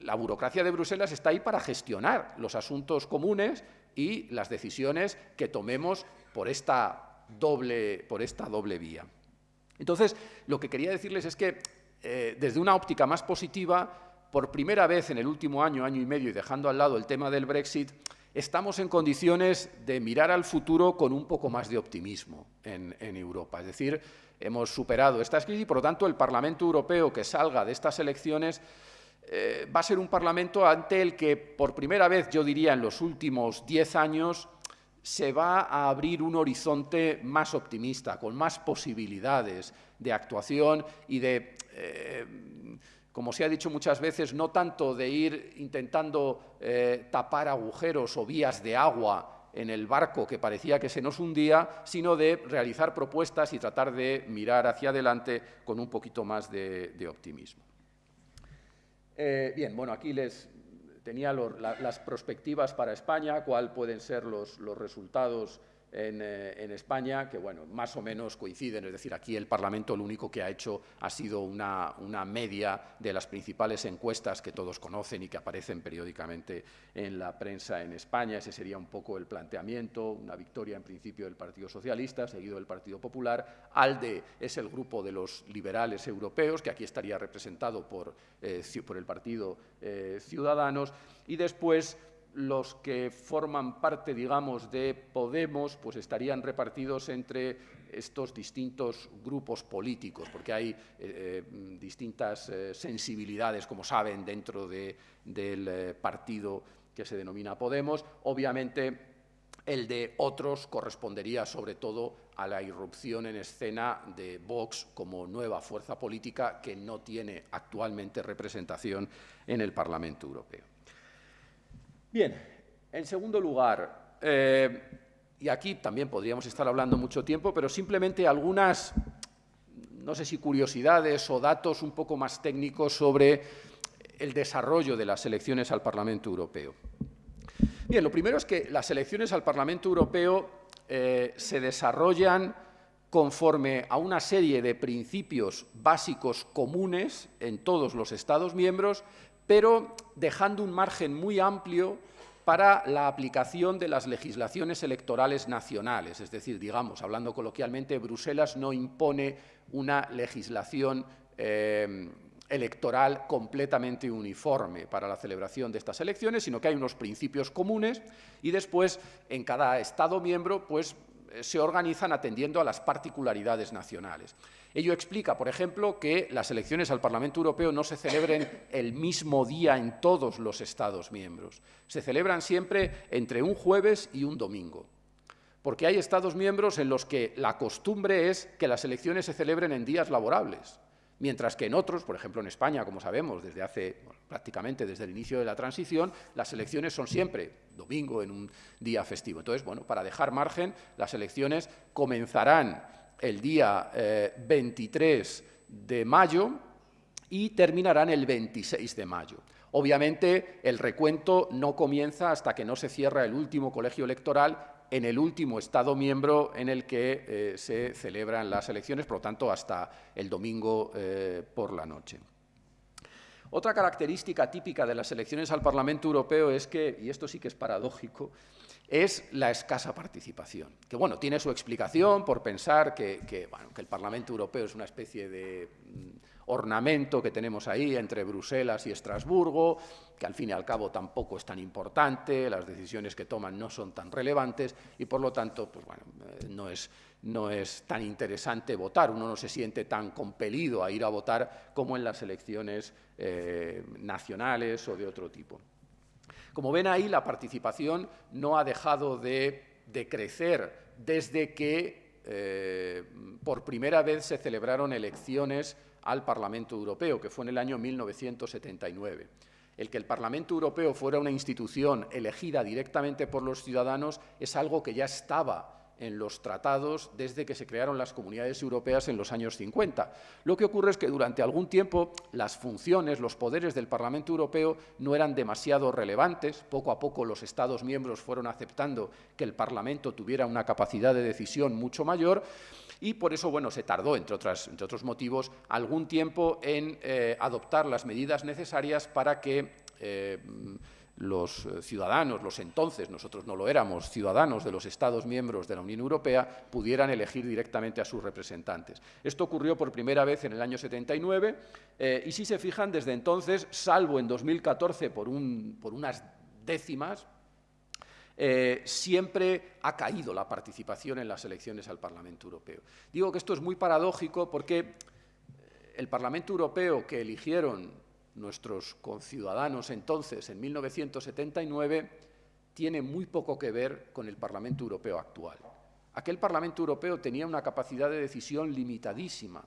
la burocracia de Bruselas está ahí para gestionar los asuntos comunes y las decisiones que tomemos por esta doble vía. Entonces, lo que quería decirles es que, desde una óptica más positiva, por primera vez en el último año, año y medio, y dejando al lado el tema del Brexit, estamos en condiciones de mirar al futuro con un poco más de optimismo en Europa. Es decir, hemos superado esta crisis y, por lo tanto, el Parlamento Europeo que salga de estas elecciones va a ser un Parlamento ante el que, por primera vez, yo diría, en los últimos 10 años, se va a abrir un horizonte más optimista, con más posibilidades de actuación y de, como se ha dicho muchas veces, no tanto de ir intentando tapar agujeros o vías de agua en el barco que parecía que se nos hundía, sino de realizar propuestas y tratar de mirar hacia adelante con un poquito más de optimismo. Bien, bueno, aquí les tenía las perspectivas para España, cuáles pueden ser los resultados en España, que bueno, más o menos coinciden, es decir, aquí el Parlamento lo único que ha hecho ha sido una media de las principales encuestas que todos conocen y que aparecen periódicamente en la prensa en España. Ese sería un poco el planteamiento, una victoria en principio del Partido Socialista, seguido del Partido Popular. ALDE es el grupo de los liberales europeos, que aquí estaría representado por el Partido Ciudadanos, y después los que forman parte, digamos, de Podemos, pues estarían repartidos entre estos distintos grupos políticos, porque hay distintas sensibilidades, como saben, dentro del partido que se denomina Podemos. Obviamente, el de otros correspondería sobre todo a la irrupción en escena de Vox como nueva fuerza política que no tiene actualmente representación en el Parlamento Europeo. Bien, en segundo lugar, y aquí también podríamos estar hablando mucho tiempo, pero simplemente algunas, no sé si curiosidades o datos un poco más técnicos sobre el desarrollo de las elecciones al Parlamento Europeo. Bien, lo primero es que las elecciones al Parlamento Europeo se desarrollan conforme a una serie de principios básicos comunes en todos los Estados miembros, pero dejando un margen muy amplio para la aplicación de las legislaciones electorales nacionales. Es decir, digamos, hablando coloquialmente, Bruselas no impone una legislación electoral completamente uniforme para la celebración de estas elecciones, sino que hay unos principios comunes y después en cada Estado miembro pues, se organizan atendiendo a las particularidades nacionales. Ello explica, por ejemplo, que las elecciones al Parlamento Europeo no se celebren el mismo día en todos los Estados miembros. Se celebran siempre entre un jueves y un domingo, porque hay Estados miembros en los que la costumbre es que las elecciones se celebren en días laborables, mientras que en otros, por ejemplo en España, como sabemos, desde hace prácticamente desde el inicio de la transición, las elecciones son siempre domingo en un día festivo. Entonces, bueno, para dejar margen, las elecciones comenzarán el día 23 de mayo y terminarán el 26 de mayo. Obviamente, el recuento no comienza hasta que no se cierra el último colegio electoral en el último Estado miembro en el que se celebran las elecciones, por lo tanto, hasta el domingo por la noche. Otra característica típica de las elecciones al Parlamento Europeo es que, y esto sí que es paradójico, es la escasa participación, que bueno, tiene su explicación por pensar que el Parlamento Europeo es una especie de ornamento que tenemos ahí entre Bruselas y Estrasburgo, que al fin y al cabo tampoco es tan importante, las decisiones que toman no son tan relevantes y por lo tanto pues, bueno, no es tan interesante votar, uno no se siente tan compelido a ir a votar como en las elecciones nacionales o de otro tipo. Como ven ahí, la participación no ha dejado de crecer desde que por primera vez se celebraron elecciones al Parlamento Europeo, que fue en el año 1979. El que el Parlamento Europeo fuera una institución elegida directamente por los ciudadanos es algo que ya estaba en los tratados desde que se crearon las comunidades europeas en los años 50. Lo que ocurre es que durante algún tiempo las funciones, los poderes del Parlamento Europeo no eran demasiado relevantes. Poco a poco los Estados miembros fueron aceptando que el Parlamento tuviera una capacidad de decisión mucho mayor y por eso bueno, se tardó, entre otros motivos, algún tiempo en adoptar las medidas necesarias para que los ciudadanos, los entonces, nosotros no lo éramos, ciudadanos de los Estados miembros de la Unión Europea, pudieran elegir directamente a sus representantes. Esto ocurrió por primera vez en el año 79 y si se fijan, desde entonces, salvo en 2014 por unas décimas, siempre ha caído la participación en las elecciones al Parlamento Europeo. Digo que esto es muy paradójico porque el Parlamento Europeo que eligieron nuestros conciudadanos entonces, en 1979, tiene muy poco que ver con el Parlamento Europeo actual. Aquel Parlamento Europeo tenía una capacidad de decisión limitadísima.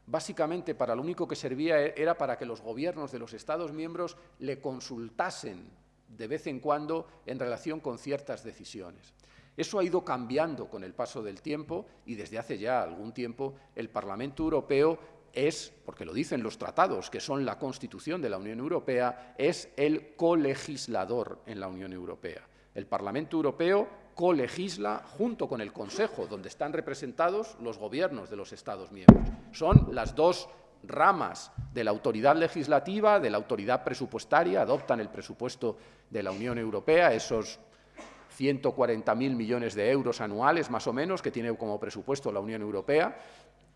Básicamente, para lo único que servía era para que los gobiernos de los Estados miembros le consultasen de vez en cuando en relación con ciertas decisiones. Eso ha ido cambiando con el paso del tiempo y desde hace ya algún tiempo el Parlamento Europeo es, porque lo dicen los tratados, que son la Constitución de la Unión Europea, es el colegislador en la Unión Europea. El Parlamento Europeo colegisla junto con el Consejo, donde están representados los gobiernos de los Estados miembros. Son las dos ramas de la autoridad legislativa, de la autoridad presupuestaria, adoptan el presupuesto de la Unión Europea, esos 140.000 millones de euros anuales, más o menos, que tiene como presupuesto la Unión Europea,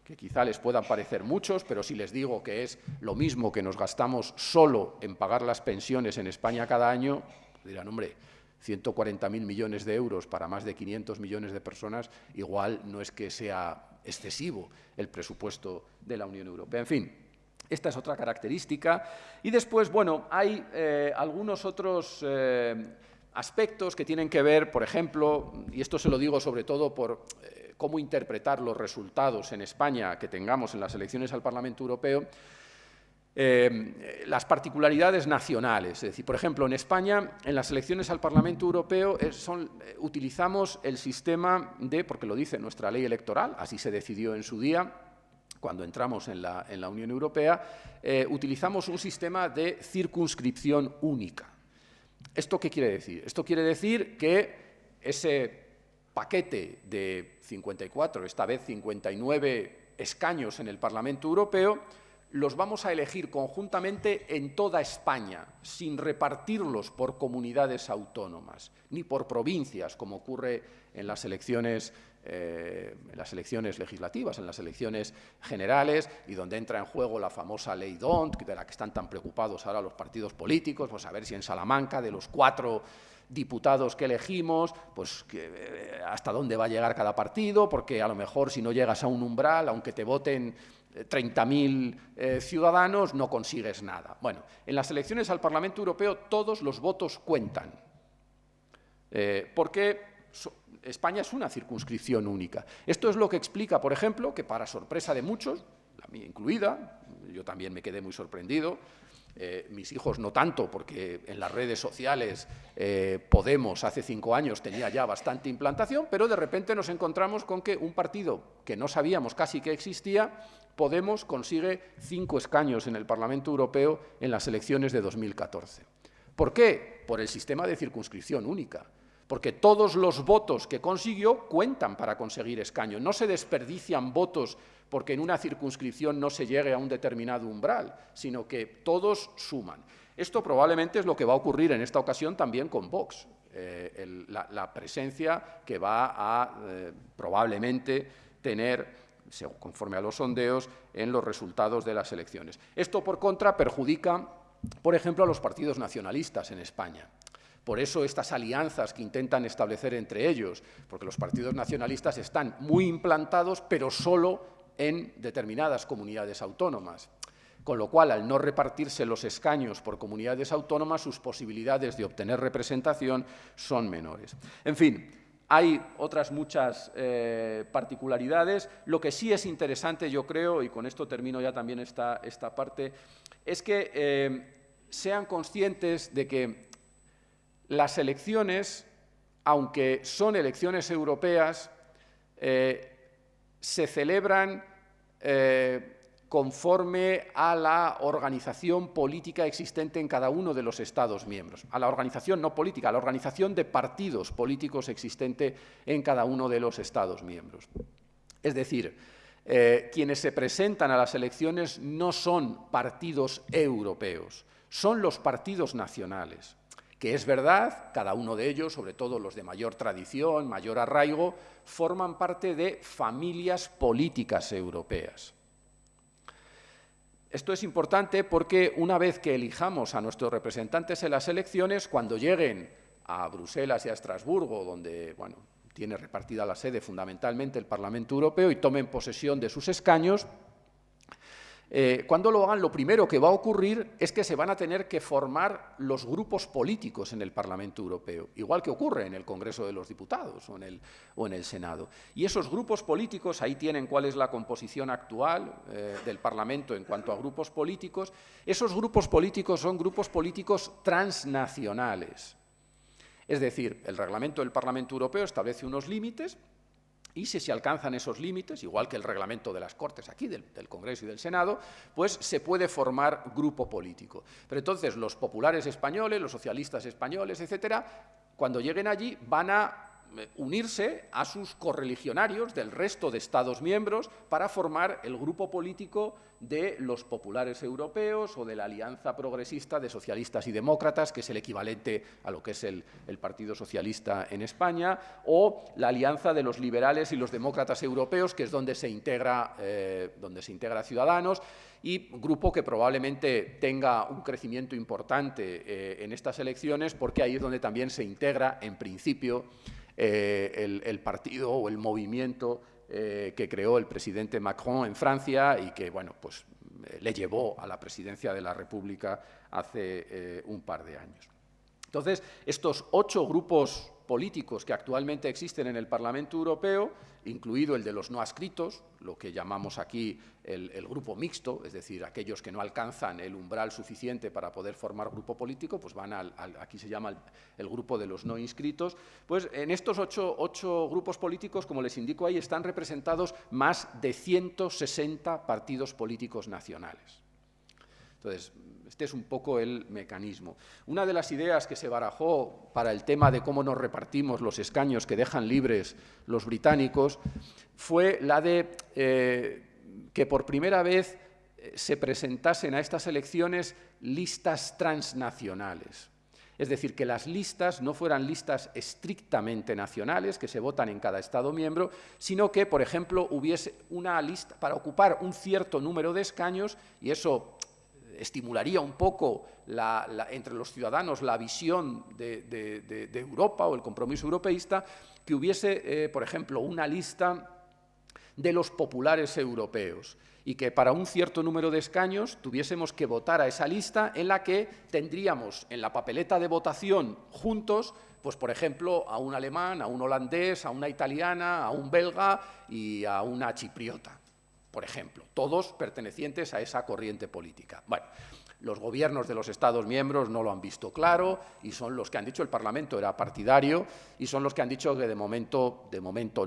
que quizá les puedan parecer muchos, pero si les digo que es lo mismo que nos gastamos solo en pagar las pensiones en España cada año, dirán, hombre, 140.000 millones de euros para más de 500 millones de personas, igual no es que sea excesivo el presupuesto de la Unión Europea. En fin, esta es otra característica. Y después, bueno, hay algunos otros aspectos que tienen que ver, por ejemplo, y esto se lo digo sobre todo por cómo interpretar los resultados en España que tengamos en las elecciones al Parlamento Europeo, las particularidades nacionales. Es decir, por ejemplo, en España, en las elecciones al Parlamento Europeo, utilizamos el sistema de, porque lo dice nuestra ley electoral, así se decidió en su día, cuando entramos en la Unión Europea, utilizamos un sistema de circunscripción única. ¿Esto qué quiere decir? Esto quiere decir que ese paquete de 54, esta vez 59 escaños en el Parlamento Europeo, los vamos a elegir conjuntamente en toda España, sin repartirlos por comunidades autónomas, ni por provincias, como ocurre en las elecciones legislativas, en las elecciones generales, y donde entra en juego la famosa ley D'Hondt, de la que están tan preocupados ahora los partidos políticos, pues a ver si en Salamanca, de los 4 diputados que elegimos, pues hasta dónde va a llegar cada partido, porque a lo mejor si no llegas a un umbral, aunque te voten 30.000 ciudadanos, no consigues nada. Bueno, en las elecciones al Parlamento Europeo todos los votos cuentan, porque España es una circunscripción única. Esto es lo que explica, por ejemplo, que para sorpresa de muchos, la mía incluida, yo también me quedé muy sorprendido, mis hijos no tanto, porque en las redes sociales Podemos hace 5 años tenía ya bastante implantación, pero de repente nos encontramos con que un partido que no sabíamos casi que existía, Podemos, consigue 5 escaños en el Parlamento Europeo en las elecciones de 2014. ¿Por qué? Por el sistema de circunscripción única. Porque todos los votos que consiguió cuentan para conseguir escaño. No se desperdician votos porque en una circunscripción no se llegue a un determinado umbral, sino que todos suman. Esto probablemente es lo que va a ocurrir en esta ocasión también con Vox. La presencia que va a probablemente tener, conforme a los sondeos, en los resultados de las elecciones. Esto, por contra, perjudica, por ejemplo, a los partidos nacionalistas en España. Por eso estas alianzas que intentan establecer entre ellos, porque los partidos nacionalistas están muy implantados, pero solo en determinadas comunidades autónomas. Con lo cual, al no repartirse los escaños por comunidades autónomas, sus posibilidades de obtener representación son menores. En fin, hay otras muchas particularidades. Lo que sí es interesante, yo creo, y con esto termino ya también esta parte, es que sean conscientes de que las elecciones, aunque son elecciones europeas, se celebran conforme a la organización política existente en cada uno de los Estados miembros. A la organización no política, a la organización de partidos políticos existente en cada uno de los Estados miembros. Es decir, quienes se presentan a las elecciones no son partidos europeos, son los partidos nacionales. que es verdad, cada uno de ellos, sobre todo los de mayor tradición, mayor arraigo, forman parte de familias políticas europeas. Esto es importante porque una vez que elijamos a nuestros representantes en las elecciones, cuando lleguen a Bruselas y a Estrasburgo, donde tiene repartida la sede fundamentalmente el Parlamento Europeo, y tomen posesión de sus escaños, cuando lo hagan, lo primero que va a ocurrir es que se van a tener que formar los grupos políticos en el Parlamento Europeo, igual que ocurre en el Congreso de los Diputados o en el Senado. Y esos grupos políticos, ahí tienen cuál es la composición actual del Parlamento en cuanto a grupos políticos. Esos grupos políticos son grupos políticos transnacionales. Es decir, el reglamento del Parlamento Europeo establece unos límites, y si se alcanzan esos límites, igual que el reglamento de las Cortes aquí, del Congreso y del Senado, pues se puede formar grupo político. Pero entonces los populares españoles, los socialistas españoles, etcétera, cuando lleguen allí van a unirse a sus correligionarios del resto de Estados miembros para formar el grupo político de los populares europeos o de la Alianza Progresista de Socialistas y Demócratas, que es el equivalente a lo que es el Partido Socialista en España, o la Alianza de los Liberales y los Demócratas Europeos, que es donde se integra Ciudadanos, y grupo que probablemente tenga un crecimiento importante en estas elecciones, porque ahí es donde también se integra, en principio, el partido o el movimiento que creó el presidente Macron en Francia y que le llevó a la presidencia de la República hace un par de años. Entonces, estos 8 grupos políticos que actualmente existen en el Parlamento Europeo, incluido el de los no adscritos, lo que llamamos aquí el grupo mixto, es decir, aquellos que no alcanzan el umbral suficiente para poder formar grupo político, pues van aquí se llama el grupo de los no inscritos. Pues en estos 8 grupos políticos, como les indico ahí, están representados más de 160 partidos políticos nacionales. Entonces, este es un poco el mecanismo. Una de las ideas que se barajó para el tema de cómo nos repartimos los escaños que dejan libres los británicos fue la de que por primera vez se presentasen a estas elecciones listas transnacionales. Es decir, que las listas no fueran listas estrictamente nacionales, que se votan en cada Estado miembro, sino que, por ejemplo, hubiese una lista para ocupar un cierto número de escaños, y eso estimularía un poco entre los ciudadanos la visión de Europa o el compromiso europeísta, que hubiese, por ejemplo, una lista de los populares europeos y que para un cierto número de escaños tuviésemos que votar a esa lista en la que tendríamos en la papeleta de votación juntos, pues por ejemplo, a un alemán, a un holandés, a una italiana, a un belga y a una chipriota, por ejemplo, todos pertenecientes a esa corriente política. Bueno, los gobiernos de los Estados miembros no lo han visto claro y son los que han dicho, el Parlamento era partidario, y son los que han dicho que de momento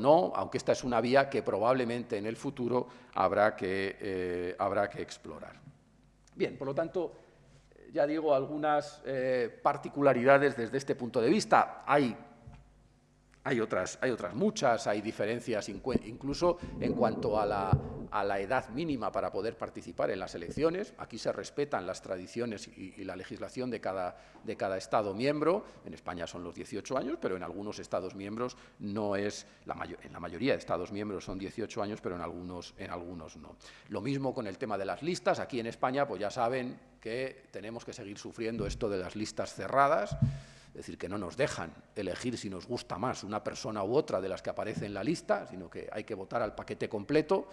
no, aunque esta es una vía que probablemente en el futuro habrá que explorar. Bien, por lo tanto, ya digo, algunas particularidades desde este punto de vista. Hay otras muchas, hay diferencias incluso en cuanto a la edad mínima para poder participar en las elecciones. Aquí se respetan las tradiciones y la legislación de cada Estado miembro. En España son los 18 años, pero en algunos Estados miembros no es, en la mayoría de Estados miembros son 18 años, pero en algunos no. Lo mismo con el tema de las listas. Aquí en España, pues ya saben que tenemos que seguir sufriendo esto de las listas cerradas. Es decir, que no nos dejan elegir si nos gusta más una persona u otra de las que aparece en la lista, sino que hay que votar al paquete completo,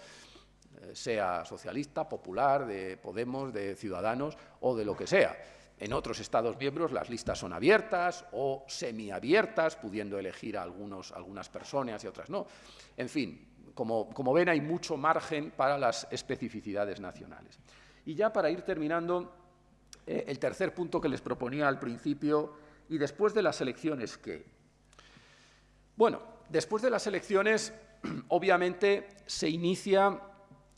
sea socialista, popular, de Podemos, de Ciudadanos o de lo que sea. En otros Estados miembros las listas son abiertas o semiabiertas, pudiendo elegir a algunas personas y otras no. En fin, como ven, hay mucho margen para las especificidades nacionales. Y ya para ir terminando, el tercer punto que les proponía al principio. ¿Y después de las elecciones qué? Bueno, después de las elecciones, obviamente, se inicia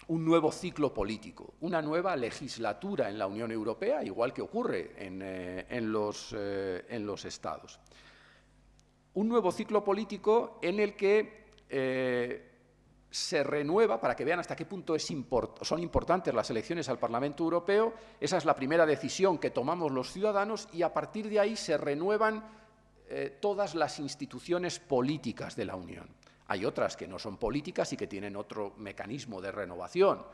un nuevo ciclo político, una nueva legislatura en la Unión Europea, igual que ocurre en los Estados. Un nuevo ciclo político en el que se renueva, para que vean hasta qué punto son importantes las elecciones al Parlamento Europeo. Esa es la primera decisión que tomamos los ciudadanos y a partir de ahí se renuevan todas las instituciones políticas de la Unión. Hay otras que no son políticas y que tienen otro mecanismo de renovación,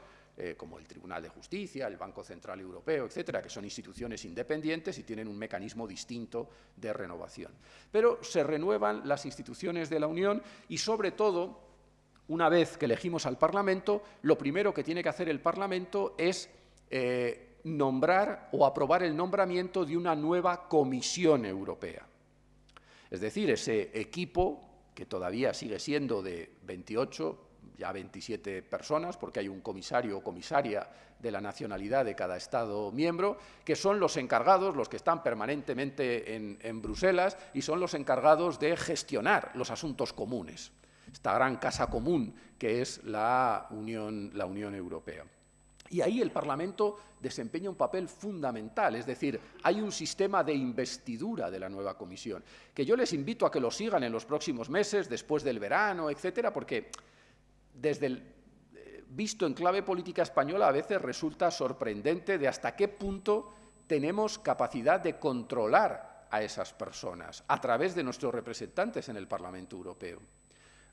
como el Tribunal de Justicia, el Banco Central Europeo, etcétera, que son instituciones independientes y tienen un mecanismo distinto de renovación. Pero se renuevan las instituciones de la Unión y, sobre todo, una vez que elegimos al Parlamento, lo primero que tiene que hacer el Parlamento es nombrar o aprobar el nombramiento de una nueva Comisión Europea. Es decir, ese equipo, que todavía sigue siendo de 28, ya 27 personas, porque hay un comisario o comisaria de la nacionalidad de cada Estado miembro, que son los encargados, los que están permanentemente en Bruselas, y son los encargados de gestionar los asuntos comunes. Esta gran casa común que es la Unión Europea. Y ahí el Parlamento desempeña un papel fundamental, es decir, hay un sistema de investidura de la nueva Comisión, que yo les invito a que lo sigan en los próximos meses, después del verano, etcétera, porque visto en clave política española a veces resulta sorprendente de hasta qué punto tenemos capacidad de controlar a esas personas a través de nuestros representantes en el Parlamento Europeo.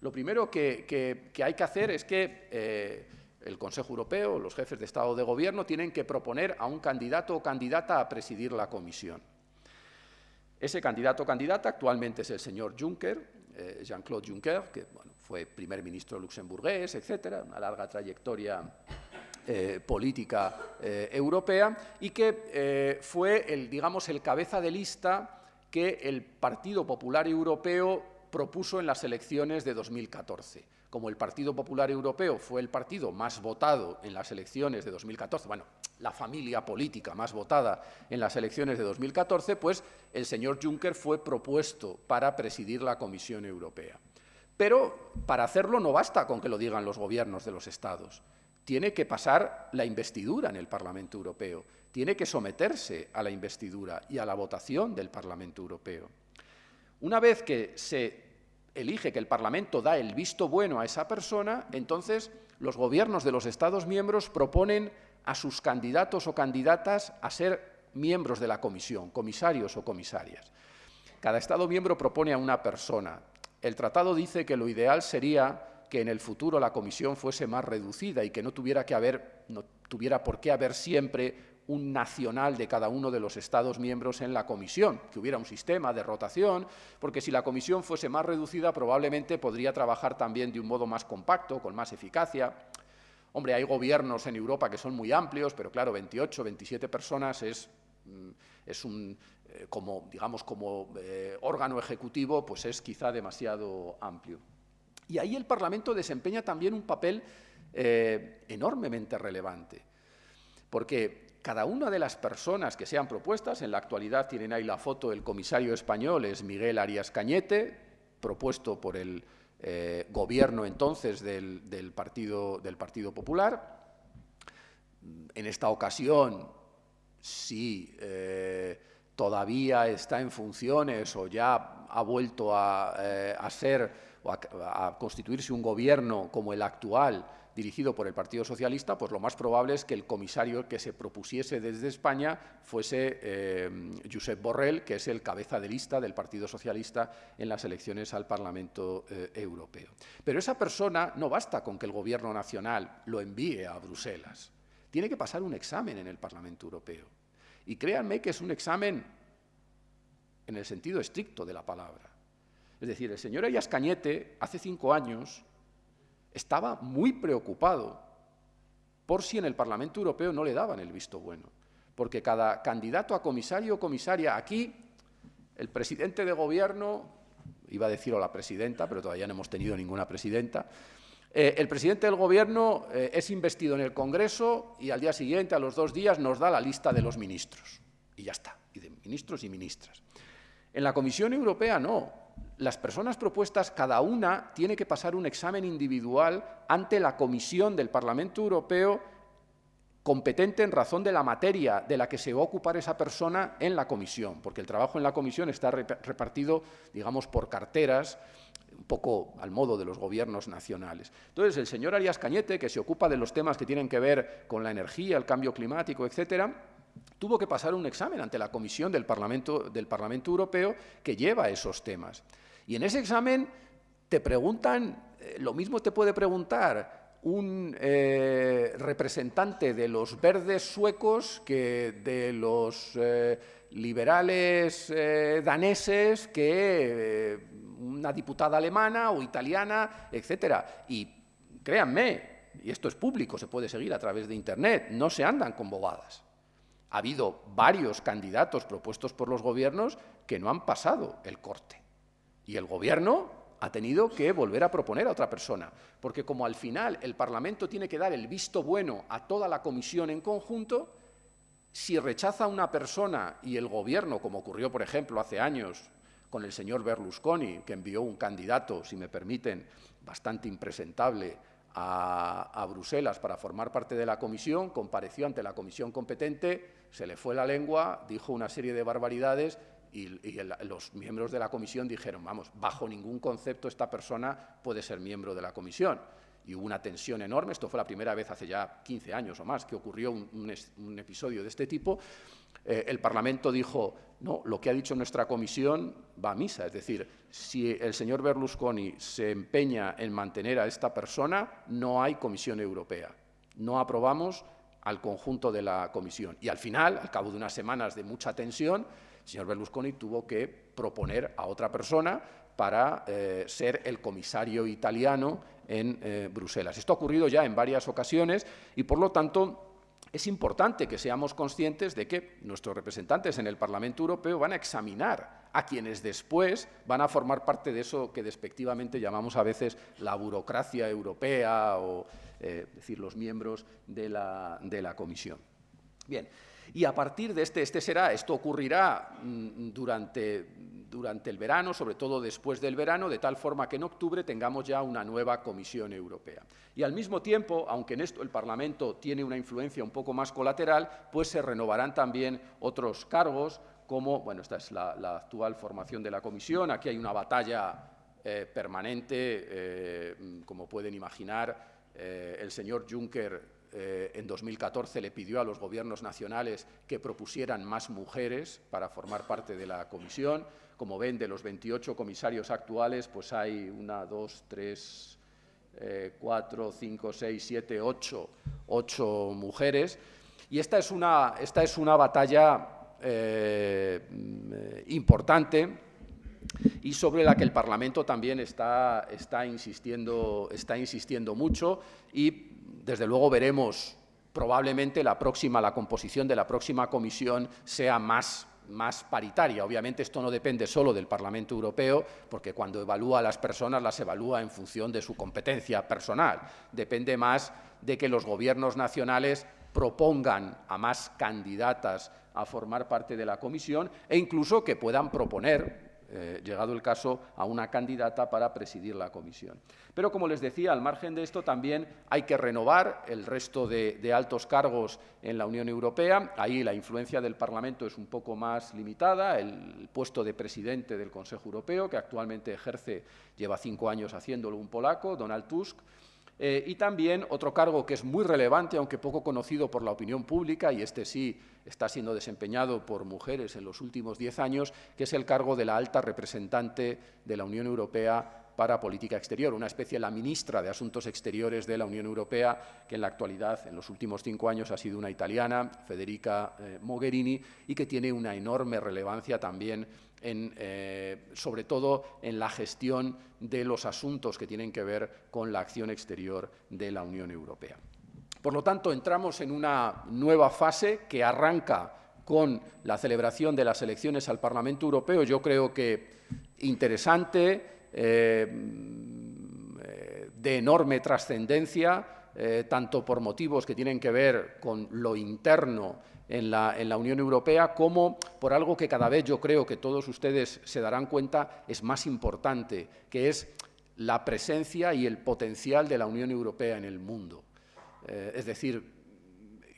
Lo primero que hay que hacer es que el Consejo Europeo, los jefes de Estado o de Gobierno, tienen que proponer a un candidato o candidata a presidir la Comisión. Ese candidato o candidata actualmente es el señor Juncker, Jean-Claude Juncker, que fue primer ministro luxemburgués, etcétera, una larga trayectoria política europea, y que fue el cabeza de lista que el Partido Popular Europeo propuso en las elecciones de 2014. Como el Partido Popular Europeo fue el partido más votado en las elecciones de 2014, bueno, la familia política más votada en las elecciones de 2014, pues el señor Juncker fue propuesto para presidir la Comisión Europea. Pero para hacerlo no basta con que lo digan los gobiernos de los Estados. Tiene que pasar la investidura en el Parlamento Europeo, tiene que someterse a la investidura y a la votación del Parlamento Europeo. Una vez que se elige, que el Parlamento da el visto bueno a esa persona, entonces los gobiernos de los Estados miembros proponen a sus candidatos o candidatas a ser miembros de la Comisión, comisarios o comisarias. Cada Estado miembro propone a una persona. El tratado dice que lo ideal sería que en el futuro la Comisión fuese más reducida y que no tuviera por qué haber siempre un nacional de cada uno de los Estados miembros en la Comisión, que hubiera un sistema de rotación, porque si la Comisión fuese más reducida probablemente podría trabajar también de un modo más compacto, con más eficacia. Hombre, hay gobiernos en Europa que son muy amplios, pero claro, 28, 27 personas es como órgano ejecutivo, pues es quizá demasiado amplio. Y ahí el Parlamento desempeña también un papel enormemente relevante, porque cada una de las personas que sean propuestas, en la actualidad tienen ahí la foto, el comisario español es Miguel Arias Cañete, propuesto por el gobierno entonces del Partido Popular. En esta ocasión, si todavía está en funciones o ya ha vuelto a constituirse un gobierno como el actual, dirigido por el Partido Socialista, pues lo más probable es que el comisario que se propusiese desde España fuese Josep Borrell, que es el cabeza de lista del Partido Socialista en las elecciones al Parlamento Europeo. Pero esa persona no basta con que el Gobierno nacional lo envíe a Bruselas. Tiene que pasar un examen en el Parlamento Europeo. Y créanme que es un examen en el sentido estricto de la palabra. Es decir, el señor Arias Cañete, hace 5 años, estaba muy preocupado por si en el Parlamento Europeo no le daban el visto bueno, porque cada candidato a comisario o comisaria, aquí el presidente de gobierno, iba a decir o la presidenta, pero todavía no hemos tenido ninguna presidenta, el presidente del gobierno es investido en el Congreso y al día siguiente, a los 2 días, nos da la lista de los ministros, y ya está, y de ministros y ministras. En la Comisión Europea no. Las personas propuestas, cada una tiene que pasar un examen individual ante la Comisión del Parlamento Europeo competente en razón de la materia de la que se va a ocupar esa persona en la Comisión, porque el trabajo en la Comisión está repartido, digamos, por carteras, un poco al modo de los gobiernos nacionales. Entonces, el señor Arias Cañete, que se ocupa de los temas que tienen que ver con la energía, el cambio climático, etcétera, tuvo que pasar un examen ante la Comisión del Parlamento Europeo que lleva esos temas. Y en ese examen te preguntan, lo mismo te puede preguntar un representante de los verdes suecos que de los liberales daneses, que una diputada alemana o italiana, etcétera. Y créanme, y esto es público, se puede seguir a través de Internet, no se andan con bobadas. Ha habido varios candidatos propuestos por los gobiernos que no han pasado el corte. Y el gobierno ha tenido que volver a proponer a otra persona, porque como al final el Parlamento tiene que dar el visto bueno a toda la comisión en conjunto, si rechaza a una persona y el gobierno, como ocurrió, por ejemplo, hace años con el señor Berlusconi, que envió un candidato, si me permiten, bastante impresentable a Bruselas para formar parte de la comisión, compareció ante la comisión competente, se le fue la lengua, dijo una serie de barbaridades y los miembros de la comisión dijeron, vamos, bajo ningún concepto esta persona puede ser miembro de la comisión. Y hubo una tensión enorme, esto fue la primera vez hace ya 15 años o más que ocurrió un episodio de este tipo. El Parlamento dijo, no, lo que ha dicho nuestra comisión va a misa, es decir, si el señor Berlusconi se empeña en mantener a esta persona, no hay Comisión Europea. No aprobamos al conjunto de la comisión. Y al final, al cabo de unas semanas de mucha tensión, el señor Berlusconi tuvo que proponer a otra persona para ser el comisario italiano en Bruselas. Esto ha ocurrido ya en varias ocasiones y, por lo tanto, es importante que seamos conscientes de que nuestros representantes en el Parlamento Europeo van a examinar a quienes después van a formar parte de eso que despectivamente llamamos a veces la burocracia europea o decir, los miembros de la Comisión. Bien, y a partir de esto ocurrirá durante el verano, sobre todo después del verano, de tal forma que en octubre tengamos ya una nueva Comisión Europea. Y al mismo tiempo, aunque en esto el Parlamento tiene una influencia un poco más colateral, pues se renovarán también otros cargos, como, bueno, esta es la actual formación de la Comisión, aquí hay una batalla permanente, como pueden imaginar, el señor Juncker en 2014 le pidió a los gobiernos nacionales que propusieran más mujeres para formar parte de la comisión. Como ven, de los 28 comisarios actuales, pues hay 1, 2, 3, 4, 5, 6, 7, 8 mujeres. Y esta es una batalla importante y sobre la que el Parlamento también está insistiendo mucho y, desde luego, veremos probablemente la composición de la próxima comisión sea más paritaria. Obviamente esto no depende solo del Parlamento Europeo, porque cuando evalúa a las personas las evalúa en función de su competencia personal. Depende más de que los gobiernos nacionales propongan a más candidatas a formar parte de la comisión e incluso que puedan proponer, llegado el caso, a una candidata para presidir la comisión. Pero, como les decía, al margen de esto también hay que renovar el resto de altos cargos en la Unión Europea. Ahí la influencia del Parlamento es un poco más limitada. El puesto de presidente del Consejo Europeo, que actualmente lleva 5 años haciéndolo un polaco, Donald Tusk. Y también otro cargo que es muy relevante, aunque poco conocido por la opinión pública, y este sí está siendo desempeñado por mujeres en los últimos 10 años, que es el cargo de la alta representante de la Unión Europea para Política Exterior, una especie de la ministra de Asuntos Exteriores de la Unión Europea, que en la actualidad, en los últimos 5 años, ha sido una italiana, Federica Mogherini, y que tiene una enorme relevancia también sobre todo en la gestión de los asuntos que tienen que ver con la acción exterior de la Unión Europea. Por lo tanto, entramos en una nueva fase que arranca con la celebración de las elecciones al Parlamento Europeo, yo creo que interesante, de enorme trascendencia, tanto por motivos que tienen que ver con lo interno en la Unión Europea, como por algo que cada vez yo creo que todos ustedes se darán cuenta es más importante, que es la presencia y el potencial de la Unión Europea en el mundo. Es decir,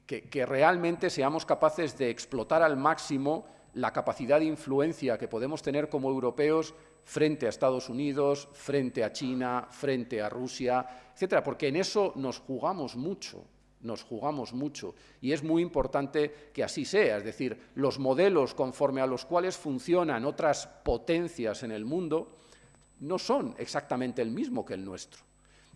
que realmente seamos capaces de explotar al máximo la capacidad de influencia que podemos tener como europeos frente a Estados Unidos, frente a China, frente a Rusia, etcétera, porque en eso nos jugamos mucho. Y es muy importante que así sea, es decir, los modelos conforme a los cuales funcionan otras potencias en el mundo no son exactamente el mismo que el nuestro.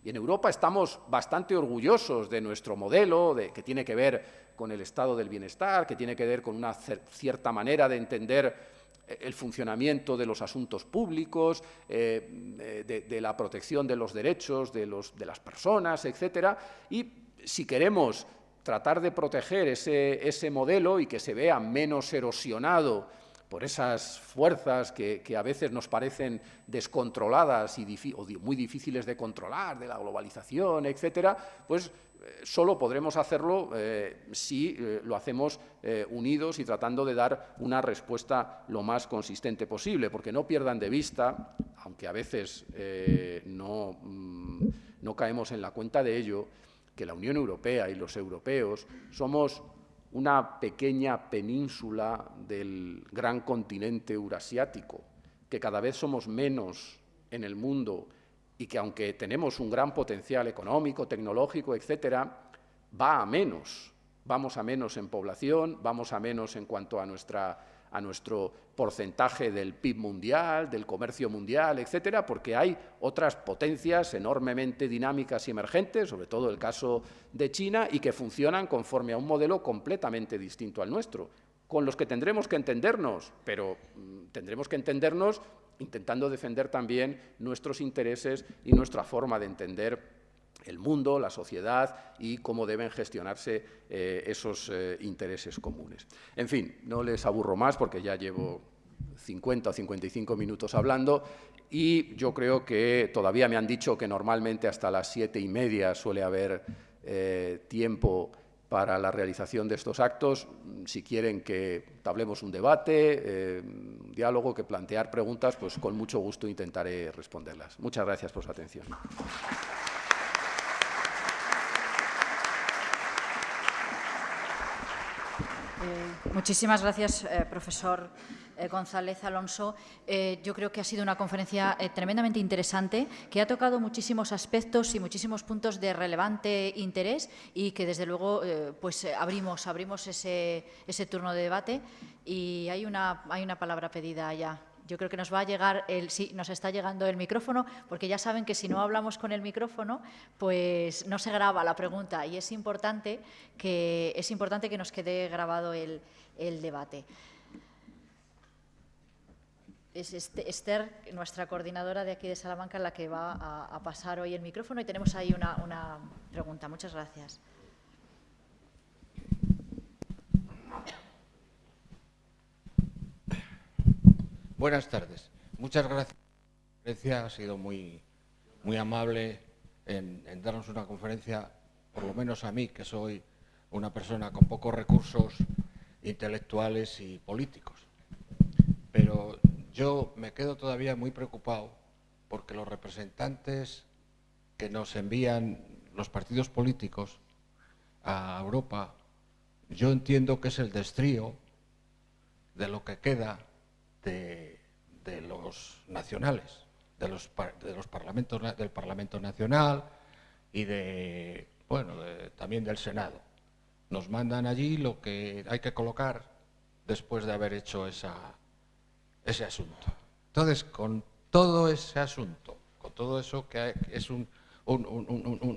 Y en Europa estamos bastante orgullosos de nuestro modelo, que tiene que ver con el estado del bienestar, que tiene que ver con una cierta manera de entender el funcionamiento de los asuntos públicos, de la protección de los derechos de las personas, etcétera. Y si queremos tratar de proteger ese modelo y que se vea menos erosionado por esas fuerzas que a veces nos parecen descontroladas o muy difíciles de controlar, de la globalización, etcétera, pues solo podremos hacerlo si lo hacemos unidos y tratando de dar una respuesta lo más consistente posible, porque no pierdan de vista, aunque a veces no caemos en la cuenta de ello, que la Unión Europea y los europeos somos una pequeña península del gran continente eurasiático, que cada vez somos menos en el mundo y que, aunque tenemos un gran potencial económico, tecnológico, etcétera, va a menos. Vamos a menos en población, vamos a menos en cuanto a nuestro porcentaje del PIB mundial, del comercio mundial, etcétera, porque hay otras potencias enormemente dinámicas y emergentes, sobre todo el caso de China, y que funcionan conforme a un modelo completamente distinto al nuestro, con los que tendremos que entendernos, pero tendremos que entendernos intentando defender también nuestros intereses y nuestra forma de entender el mundo, la sociedad y cómo deben gestionarse esos intereses comunes. En fin, no les aburro más porque ya llevo 50 o 55 minutos hablando y yo creo que todavía me han dicho que normalmente hasta las 7:30 suele haber tiempo para la realización de estos actos. Si quieren que entablemos un debate, un diálogo, que plantear preguntas, pues con mucho gusto intentaré responderlas. Muchas gracias por su atención. Muchísimas gracias, profesor González Alonso. Yo creo que ha sido una conferencia tremendamente interesante, que ha tocado muchísimos aspectos y muchísimos puntos de relevante interés y que, desde luego, pues abrimos ese turno de debate. Y hay una palabra pedida ya. Yo creo que nos va a llegar sí, nos está llegando el micrófono, porque ya saben que si no hablamos con el micrófono, pues no se graba la pregunta y es importante que nos quede grabado el debate. Es Esther, nuestra coordinadora de aquí de Salamanca, la que va a pasar hoy el micrófono y tenemos ahí una pregunta. Muchas gracias. Buenas tardes. Muchas gracias. La conferencia ha sido muy amable en darnos una conferencia, por lo menos a mí, que soy una persona con pocos recursos intelectuales y políticos. Pero yo me quedo todavía muy preocupado porque los representantes que nos envían los partidos políticos a Europa, yo entiendo que es el destrío de lo que queda de los nacionales, del Parlamento Nacional y también del Senado. Nos mandan allí lo que hay que colocar después de haber hecho ese asunto. Entonces, con todo ese asunto, con todo eso que es un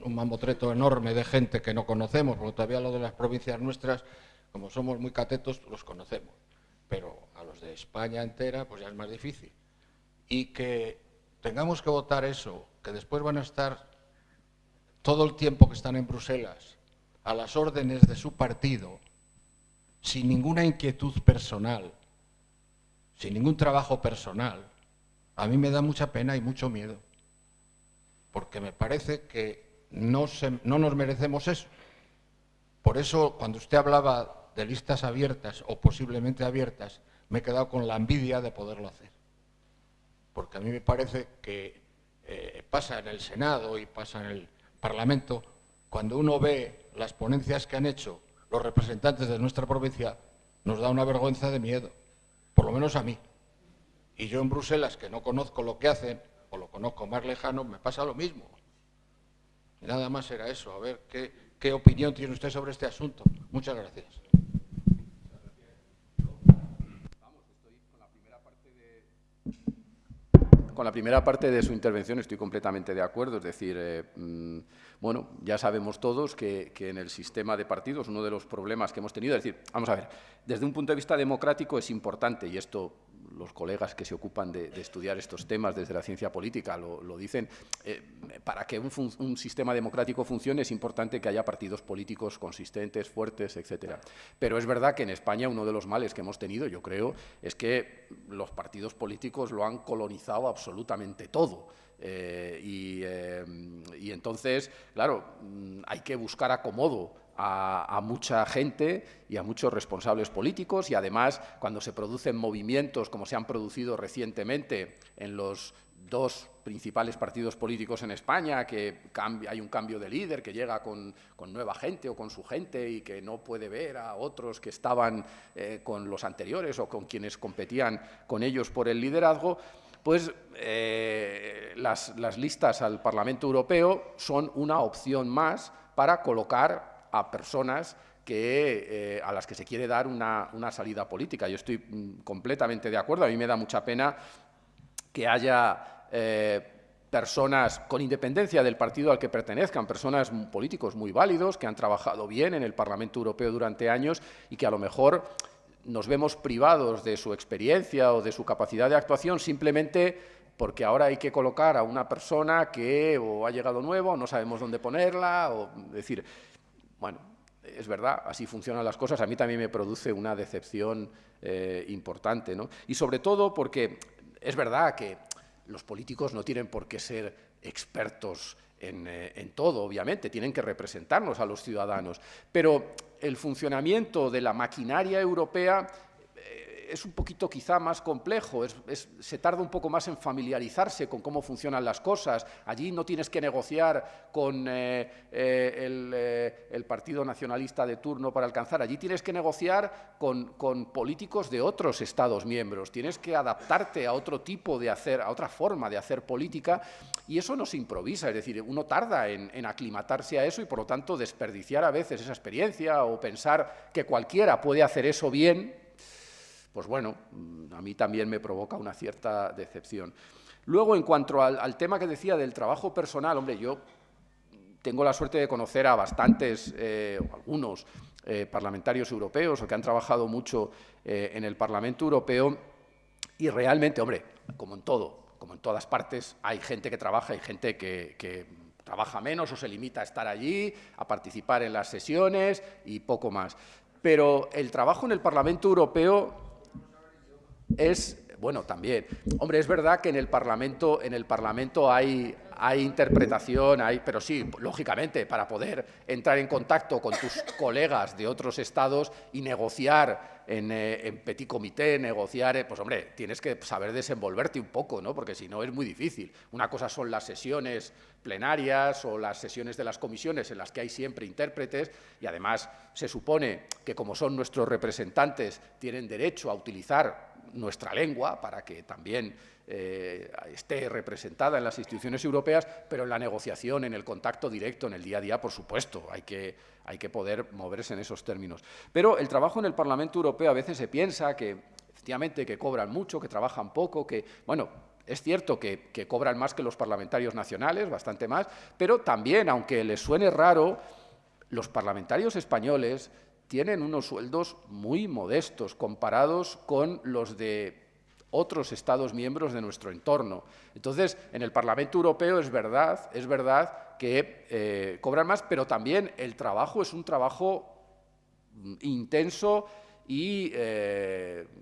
mamotreto enorme de gente que no conocemos, porque todavía lo de las provincias nuestras, como somos muy catetos, los conocemos. Pero a los de España entera pues ya es más difícil. Y que tengamos que votar eso, que después van a estar todo el tiempo que están en Bruselas a las órdenes de su partido, sin ninguna inquietud personal, sin ningún trabajo personal, a mí me da mucha pena y mucho miedo, porque me parece que no nos merecemos eso. Por eso, cuando usted hablaba de listas abiertas o posiblemente abiertas, me he quedado con la envidia de poderlo hacer. Porque a mí me parece que pasa en el Senado y pasa en el Parlamento, cuando uno ve las ponencias que han hecho los representantes de nuestra provincia, nos da una vergüenza de miedo, por lo menos a mí. Y yo en Bruselas, que no conozco lo que hacen, o lo conozco más lejano, me pasa lo mismo. Y nada más era eso. A ver, ¿qué opinión tiene usted sobre este asunto? Muchas gracias. Con la primera parte de su intervención estoy completamente de acuerdo. Es decir, bueno, ya sabemos todos que en el sistema de partidos uno de los problemas que hemos tenido, es decir, vamos a ver, desde un punto de vista democrático es importante, y esto los colegas que se ocupan de estudiar estos temas desde la ciencia política lo dicen, para que un sistema democrático funcione es importante que haya partidos políticos consistentes, fuertes, etcétera. Pero es verdad que en España uno de los males que hemos tenido, yo creo, es que los partidos políticos lo han colonizado absolutamente todo. Y entonces, claro, hay que buscar acomodo a mucha gente y a muchos responsables políticos, y además cuando se producen movimientos como se han producido recientemente en los dos principales partidos políticos en España, que hay un cambio de líder, que llega con nueva gente o con su gente y que no puede ver a otros que estaban con los anteriores o con quienes competían con ellos por el liderazgo, pues las listas al Parlamento Europeo son una opción más para colocar a personas a las que se quiere dar una salida política. Yo estoy completamente de acuerdo. A mí me da mucha pena que haya personas, con independencia del partido al que pertenezcan, personas políticos muy válidos, que han trabajado bien en el Parlamento Europeo durante años y que a lo mejor nos vemos privados de su experiencia o de su capacidad de actuación simplemente porque ahora hay que colocar a una persona que o ha llegado nuevo, o no sabemos dónde ponerla, o decir, bueno, es verdad, así funcionan las cosas. A mí también me produce una decepción importante, ¿no? Y sobre todo porque es verdad que los políticos no tienen por qué ser expertos en todo, obviamente, tienen que representarnos a los ciudadanos, pero el funcionamiento de la maquinaria europea es un poquito quizá más complejo, se tarda un poco más en familiarizarse con cómo funcionan las cosas. Allí no tienes que negociar con el Partido Nacionalista de turno para alcanzar, allí tienes que negociar con políticos de otros Estados miembros, tienes que adaptarte a otro tipo de a otra forma de hacer política, y eso no se improvisa, es decir, uno tarda en aclimatarse a eso y por lo tanto desperdiciar a veces esa experiencia o pensar que cualquiera puede hacer eso bien. Pues bueno, a mí también me provoca una cierta decepción. Luego, en cuanto al tema que decía del trabajo personal, hombre, yo tengo la suerte de conocer a bastantes, algunos parlamentarios europeos o que han trabajado mucho en el Parlamento Europeo, y realmente, hombre, como en todo, como en todas partes, hay gente que trabaja y gente que trabaja menos o se limita a estar allí, a participar en las sesiones y poco más. Pero el trabajo en el Parlamento Europeo bueno, también. Hombre, es verdad que en el Parlamento hay interpretación, pero sí, lógicamente, para poder entrar en contacto con tus colegas de otros estados y negociar en petit comité, negociar, pues hombre, tienes que saber desenvolverte un poco, ¿no? Porque si no es muy difícil. Una cosa son las sesiones plenarias o las sesiones de las comisiones en las que hay siempre intérpretes, y además se supone que como son nuestros representantes tienen derecho a utilizar nuestra lengua para que también esté representada en las instituciones europeas, pero en la negociación, en el contacto directo, en el día a día, por supuesto, hay que poder moverse en esos términos. Pero el trabajo en el Parlamento Europeo a veces se piensa que, efectivamente, que cobran mucho, que trabajan poco, que, bueno, es cierto que cobran más que los parlamentarios nacionales, bastante más, pero también, aunque les suene raro, los parlamentarios españoles tienen unos sueldos muy modestos comparados con los de otros Estados miembros de nuestro entorno. Entonces, en el Parlamento Europeo es verdad que cobran más, pero también el trabajo es un trabajo intenso y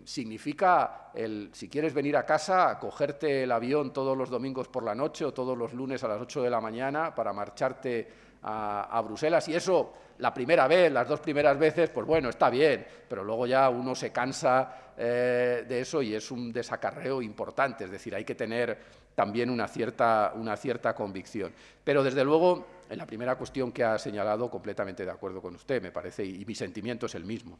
significa, si quieres venir a casa, cogerte el avión todos los domingos por la noche o todos los lunes a las 8 de la mañana para marcharte a Bruselas, y eso la primera vez, las 2 primeras veces, pues bueno, está bien, pero luego ya uno se cansa de eso y es un desacarreo importante, es decir, hay que tener también una cierta convicción. Pero desde luego, en la primera cuestión que ha señalado, completamente de acuerdo con usted, me parece, y mi sentimiento es el mismo.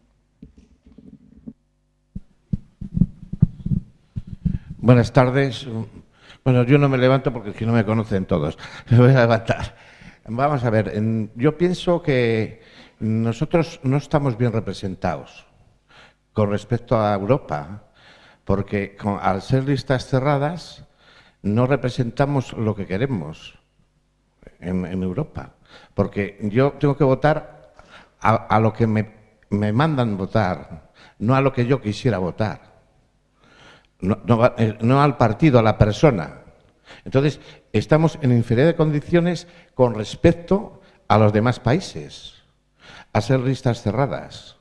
Buenas tardes. Bueno, yo no me levanto porque aquí no me conocen todos. Me voy a levantar. Vamos a ver, yo pienso que nosotros no estamos bien representados con respecto a Europa, porque al ser listas cerradas no representamos lo que queremos en Europa. Porque yo tengo que votar a lo que me mandan votar, no a lo que yo quisiera votar. No al partido, a la persona. Entonces, estamos en inferioridad de condiciones con respecto a los demás países, a ser listas cerradas.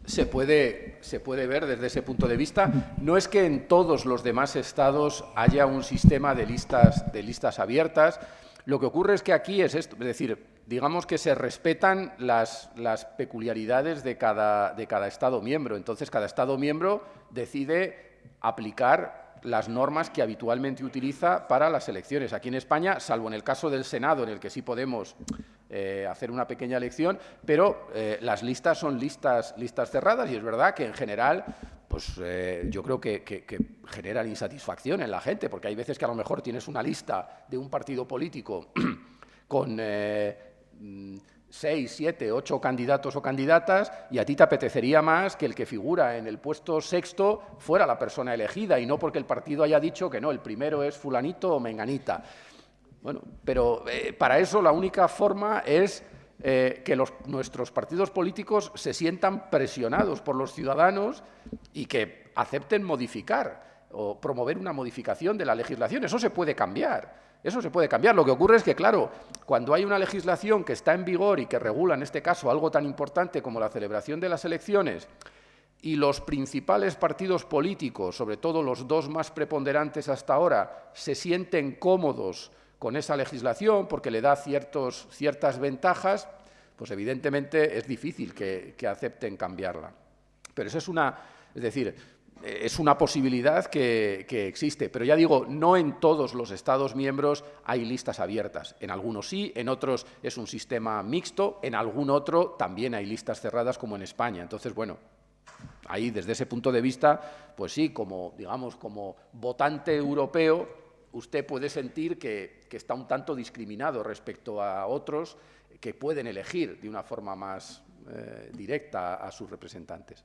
Se puede ver desde ese punto de vista. No es que en todos los demás estados haya un sistema de listas abiertas. Lo que ocurre es que aquí es esto, es decir, digamos que se respetan las peculiaridades de cada Estado miembro. Entonces, cada Estado miembro decide aplicar las normas que habitualmente utiliza para las elecciones. Aquí en España, salvo en el caso del Senado, en el que sí podemos hacer una pequeña elección, pero las listas son listas cerradas, y es verdad que en general pues yo creo que generan insatisfacción en la gente, porque hay veces que a lo mejor tienes una lista de un partido político con 6, 7, 8 candidatos o candidatas, y a ti te apetecería más que el que figura en el puesto sexto fuera la persona elegida, y no porque el partido haya dicho que no, el primero es fulanito o menganita. Bueno, pero para eso la única forma es que nuestros partidos políticos se sientan presionados por los ciudadanos y que acepten modificar o promover una modificación de la legislación. Eso se puede cambiar. Eso se puede cambiar. Lo que ocurre es que, claro, cuando hay una legislación que está en vigor y que regula, en este caso, algo tan importante como la celebración de las elecciones, y los principales partidos políticos, sobre todo los dos más preponderantes hasta ahora, se sienten cómodos con esa legislación porque le da ciertas ventajas, pues evidentemente es difícil que acepten cambiarla. Pero esa es una posibilidad que existe. Pero ya digo, no en todos los Estados miembros hay listas abiertas. En algunos sí, en otros es un sistema mixto, en algún otro también hay listas cerradas, como en España. Entonces, bueno, ahí desde ese punto de vista, pues sí, como votante europeo, usted puede sentir que está un tanto discriminado respecto a otros que pueden elegir de una forma más directa a sus representantes.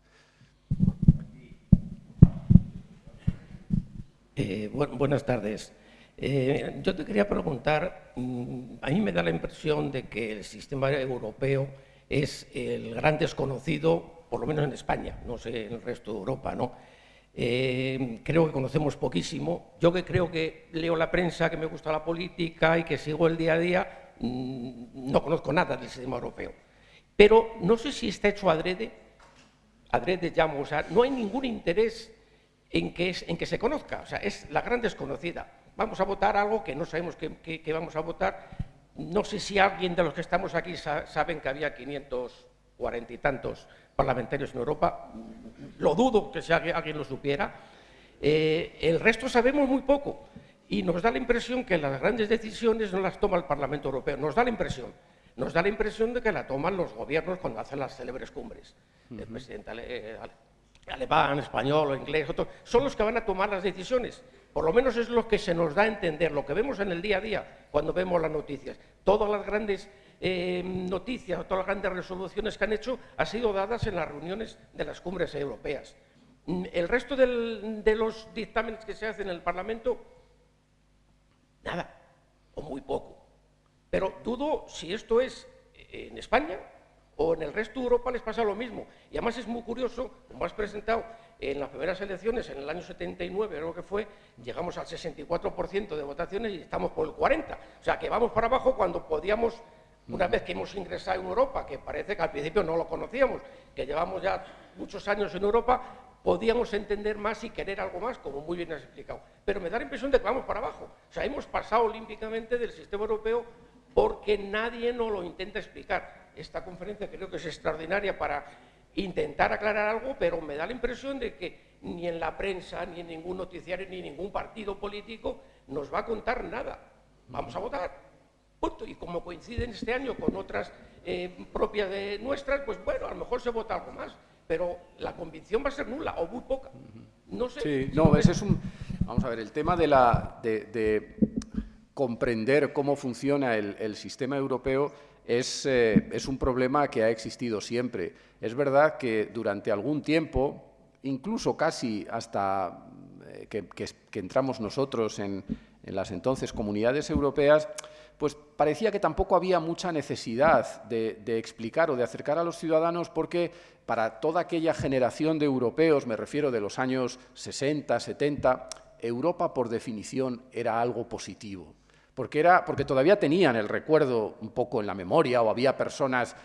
Buenas tardes. Yo te quería preguntar, a mí me da la impresión de que el sistema europeo es el gran desconocido, por lo menos en España, no sé en el resto de Europa, ¿no? Creo que conocemos poquísimo. Yo que creo que leo la prensa, que me gusta la política y que sigo el día a día, no conozco nada del sistema europeo. Pero no sé si está hecho adrede llamo, o sea, no hay ningún interés en que se conozca, o sea, es la gran desconocida. Vamos a votar algo que no sabemos qué vamos a votar. No sé si alguien de los que estamos aquí saben que había 540 y tantos parlamentarios en Europa, lo dudo que si alguien lo supiera. El resto sabemos muy poco y nos da la impresión que las grandes decisiones no las toma el Parlamento Europeo, nos da la impresión de que la toman los gobiernos cuando hacen las célebres cumbres. El presidente alemán, español o inglés, son los que van a tomar las decisiones. Por lo menos es lo que se nos da a entender, lo que vemos en el día a día cuando vemos las noticias. Todas las grandes noticias, todas las grandes resoluciones que han hecho han sido dadas en las reuniones de las cumbres europeas. El resto de los dictámenes que se hacen en el Parlamento, nada, o muy poco. Pero dudo si esto es en España o en el resto de Europa les pasa lo mismo. Y además es muy curioso, como has presentado, en las primeras elecciones, en el año 79, creo que fue, llegamos al 64% de votaciones y estamos por el 40%. O sea, que vamos para abajo cuando podíamos, una vez que hemos ingresado en Europa, que parece que al principio no lo conocíamos, que llevamos ya muchos años en Europa, podíamos entender más y querer algo más, como muy bien has explicado. Pero me da la impresión de que vamos para abajo. O sea, hemos pasado olímpicamente del sistema europeo porque nadie nos lo intenta explicar. Esta conferencia creo que es extraordinaria para intentar aclarar algo, pero me da la impresión de que ni en la prensa, ni en ningún noticiario, ni en ningún partido político nos va a contar nada. Vamos a votar, punto. Y como coinciden este año con otras propias de nuestras, pues bueno, a lo mejor se vota algo más, pero la convicción va a ser nula o muy poca. No sé. Sí, no, ese es un... Vamos a ver, el tema de comprender cómo funciona el sistema europeo es un problema que ha existido siempre. Es verdad que durante algún tiempo, incluso casi hasta que entramos nosotros en las entonces comunidades europeas, pues parecía que tampoco había mucha necesidad de explicar o de acercar a los ciudadanos, porque para toda aquella generación de europeos, me refiero de los años 60, 70, Europa por definición era algo positivo. Porque todavía tenían el recuerdo un poco en la memoria, o había personas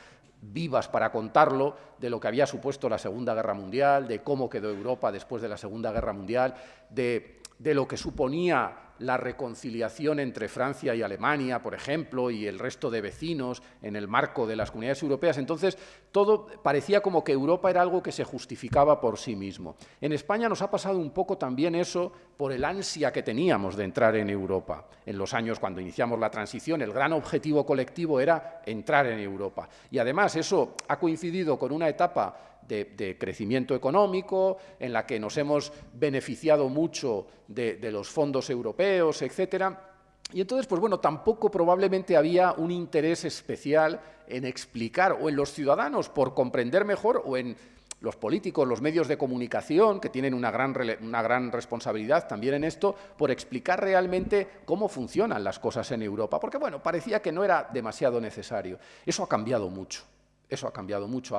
vivas para contarlo, de lo que había supuesto la Segunda Guerra Mundial, de cómo quedó Europa después de la Segunda Guerra Mundial, de lo que suponía la reconciliación entre Francia y Alemania, por ejemplo, y el resto de vecinos en el marco de las comunidades europeas. Entonces, todo parecía como que Europa era algo que se justificaba por sí mismo. En España nos ha pasado un poco también eso por el ansia que teníamos de entrar en Europa. En los años cuando iniciamos la transición, el gran objetivo colectivo era entrar en Europa. Y además eso ha coincidido con una etapa de crecimiento económico, en la que nos hemos beneficiado mucho de los fondos europeos, etcétera. Y entonces, pues bueno, tampoco probablemente había un interés especial en explicar, o en los ciudadanos por comprender mejor, o en los políticos, los medios de comunicación, que tienen una gran responsabilidad también en esto, por explicar realmente cómo funcionan las cosas en Europa. Porque, bueno, parecía que no era demasiado necesario. Eso ha cambiado mucho. Eso ha cambiado mucho.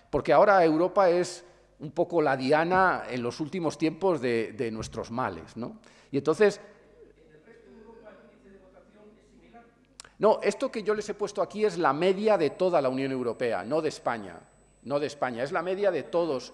Porque ahora Europa es un poco la diana en los últimos tiempos de nuestros males, ¿no? Y entonces... No, esto que yo les he puesto aquí es la media de toda la Unión Europea, no de España. No de España, es la media de todos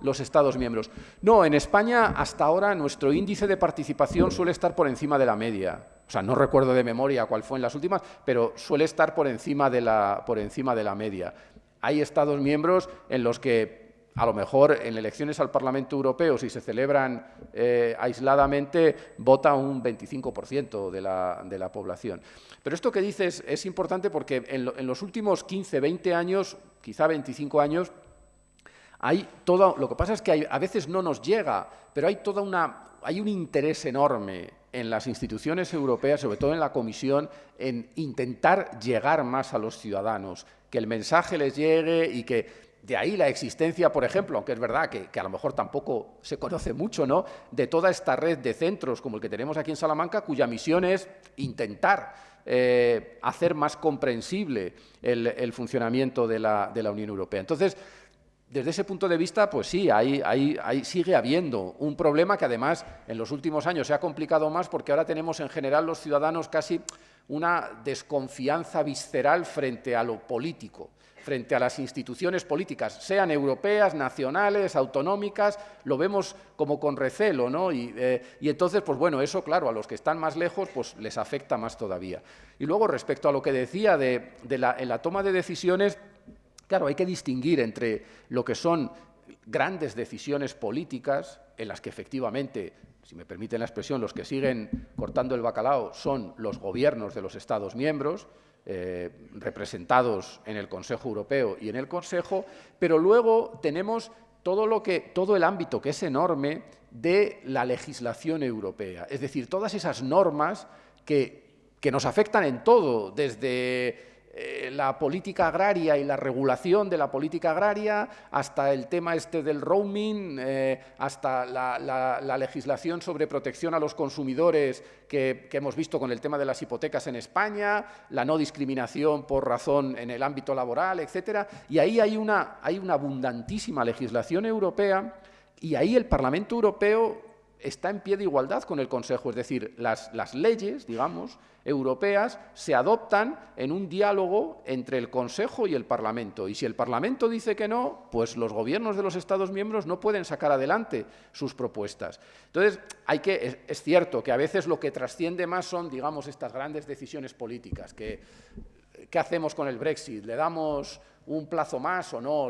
los Estados miembros. No, en España hasta ahora nuestro índice de participación suele estar por encima de la media. O sea, no recuerdo de memoria cuál fue en las últimas, pero suele estar por encima de la media. Hay Estados miembros en los que, a lo mejor, en elecciones al Parlamento Europeo, si se celebran aisladamente, vota un 25% de la población. Pero esto que dices es importante porque en los últimos 15, 20 años, quizá 25 años, lo que pasa es que a veces no nos llega, pero hay un interés enorme en las instituciones europeas, sobre todo en la Comisión, en intentar llegar más a los ciudadanos, que el mensaje les llegue y que de ahí la existencia, por ejemplo, aunque es verdad que a lo mejor tampoco se conoce mucho, ¿no?, de toda esta red de centros como el que tenemos aquí en Salamanca, cuya misión es intentar hacer más comprensible el funcionamiento de la Unión Europea. Entonces, desde ese punto de vista, pues sí, sigue habiendo un problema que además en los últimos años se ha complicado más, porque ahora tenemos en general los ciudadanos casi una desconfianza visceral frente a lo político, frente a las instituciones políticas, sean europeas, nacionales, autonómicas, lo vemos como con recelo, ¿no? Y entonces, pues bueno, eso, claro, a los que están más lejos, pues les afecta más todavía. Y luego, respecto a lo que decía en la toma de decisiones, claro, hay que distinguir entre lo que son grandes decisiones políticas, en las que efectivamente, si me permiten la expresión, los que siguen cortando el bacalao son los gobiernos de los Estados miembros, representados en el Consejo Europeo y en el Consejo, pero luego tenemos todo el ámbito, que es enorme, de la legislación europea, es decir, todas esas normas que nos afectan en todo, desde la política agraria y la regulación de la política agraria, hasta el tema del roaming, hasta la legislación sobre protección a los consumidores que hemos visto con el tema de las hipotecas en España, la no discriminación por razón en el ámbito laboral, etcétera. Y ahí hay una abundantísima legislación europea, y ahí el Parlamento Europeo está en pie de igualdad con el Consejo, es decir, las leyes, digamos, europeas se adoptan en un diálogo entre el Consejo y el Parlamento, y si el Parlamento dice que no, pues los gobiernos de los Estados miembros no pueden sacar adelante sus propuestas. Entonces, es cierto que a veces lo que trasciende más son, digamos, estas grandes decisiones políticas, ¿qué hacemos con el Brexit? ¿Le damos un plazo más o no?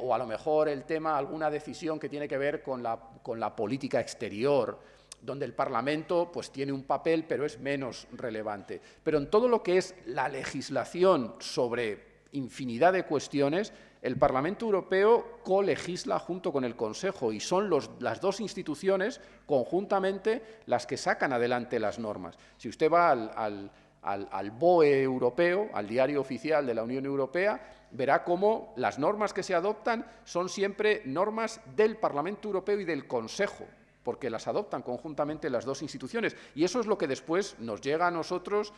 O a lo mejor el tema, alguna decisión que tiene que ver con la política exterior, donde el Parlamento pues tiene un papel, pero es menos relevante. Pero en todo lo que es la legislación sobre infinidad de cuestiones, el Parlamento Europeo colegisla junto con el Consejo y son las dos instituciones conjuntamente las que sacan adelante las normas. Si usted va al BOE europeo, al diario oficial de la Unión Europea, verá cómo las normas que se adoptan son siempre normas del Parlamento Europeo y del Consejo, porque las adoptan conjuntamente las dos instituciones. Y eso es lo que después nos llega a nosotros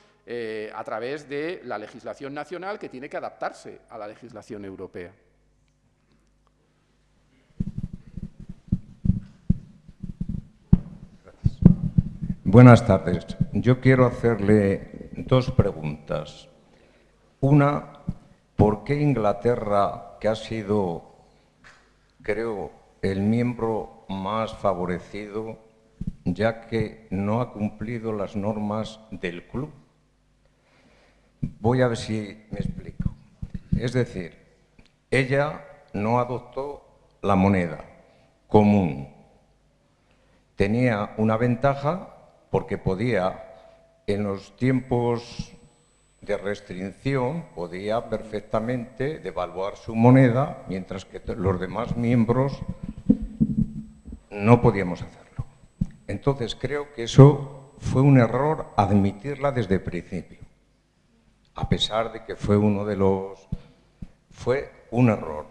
a través de la legislación nacional, que tiene que adaptarse a la legislación europea. Buenas tardes. Yo quiero hacerle dos preguntas. Una, ¿por qué Inglaterra, que ha sido, creo, el miembro más favorecido, ya que no ha cumplido las normas del club? Voy a ver si me explico. Es decir, ella no adoptó la moneda común. Tenía una ventaja porque podía, en los tiempos de restricción, podía perfectamente devaluar su moneda, mientras que los demás miembros no podíamos hacerlo. Entonces, creo que eso fue un error admitirla desde el principio. A pesar de que fue uno de los... fue un error.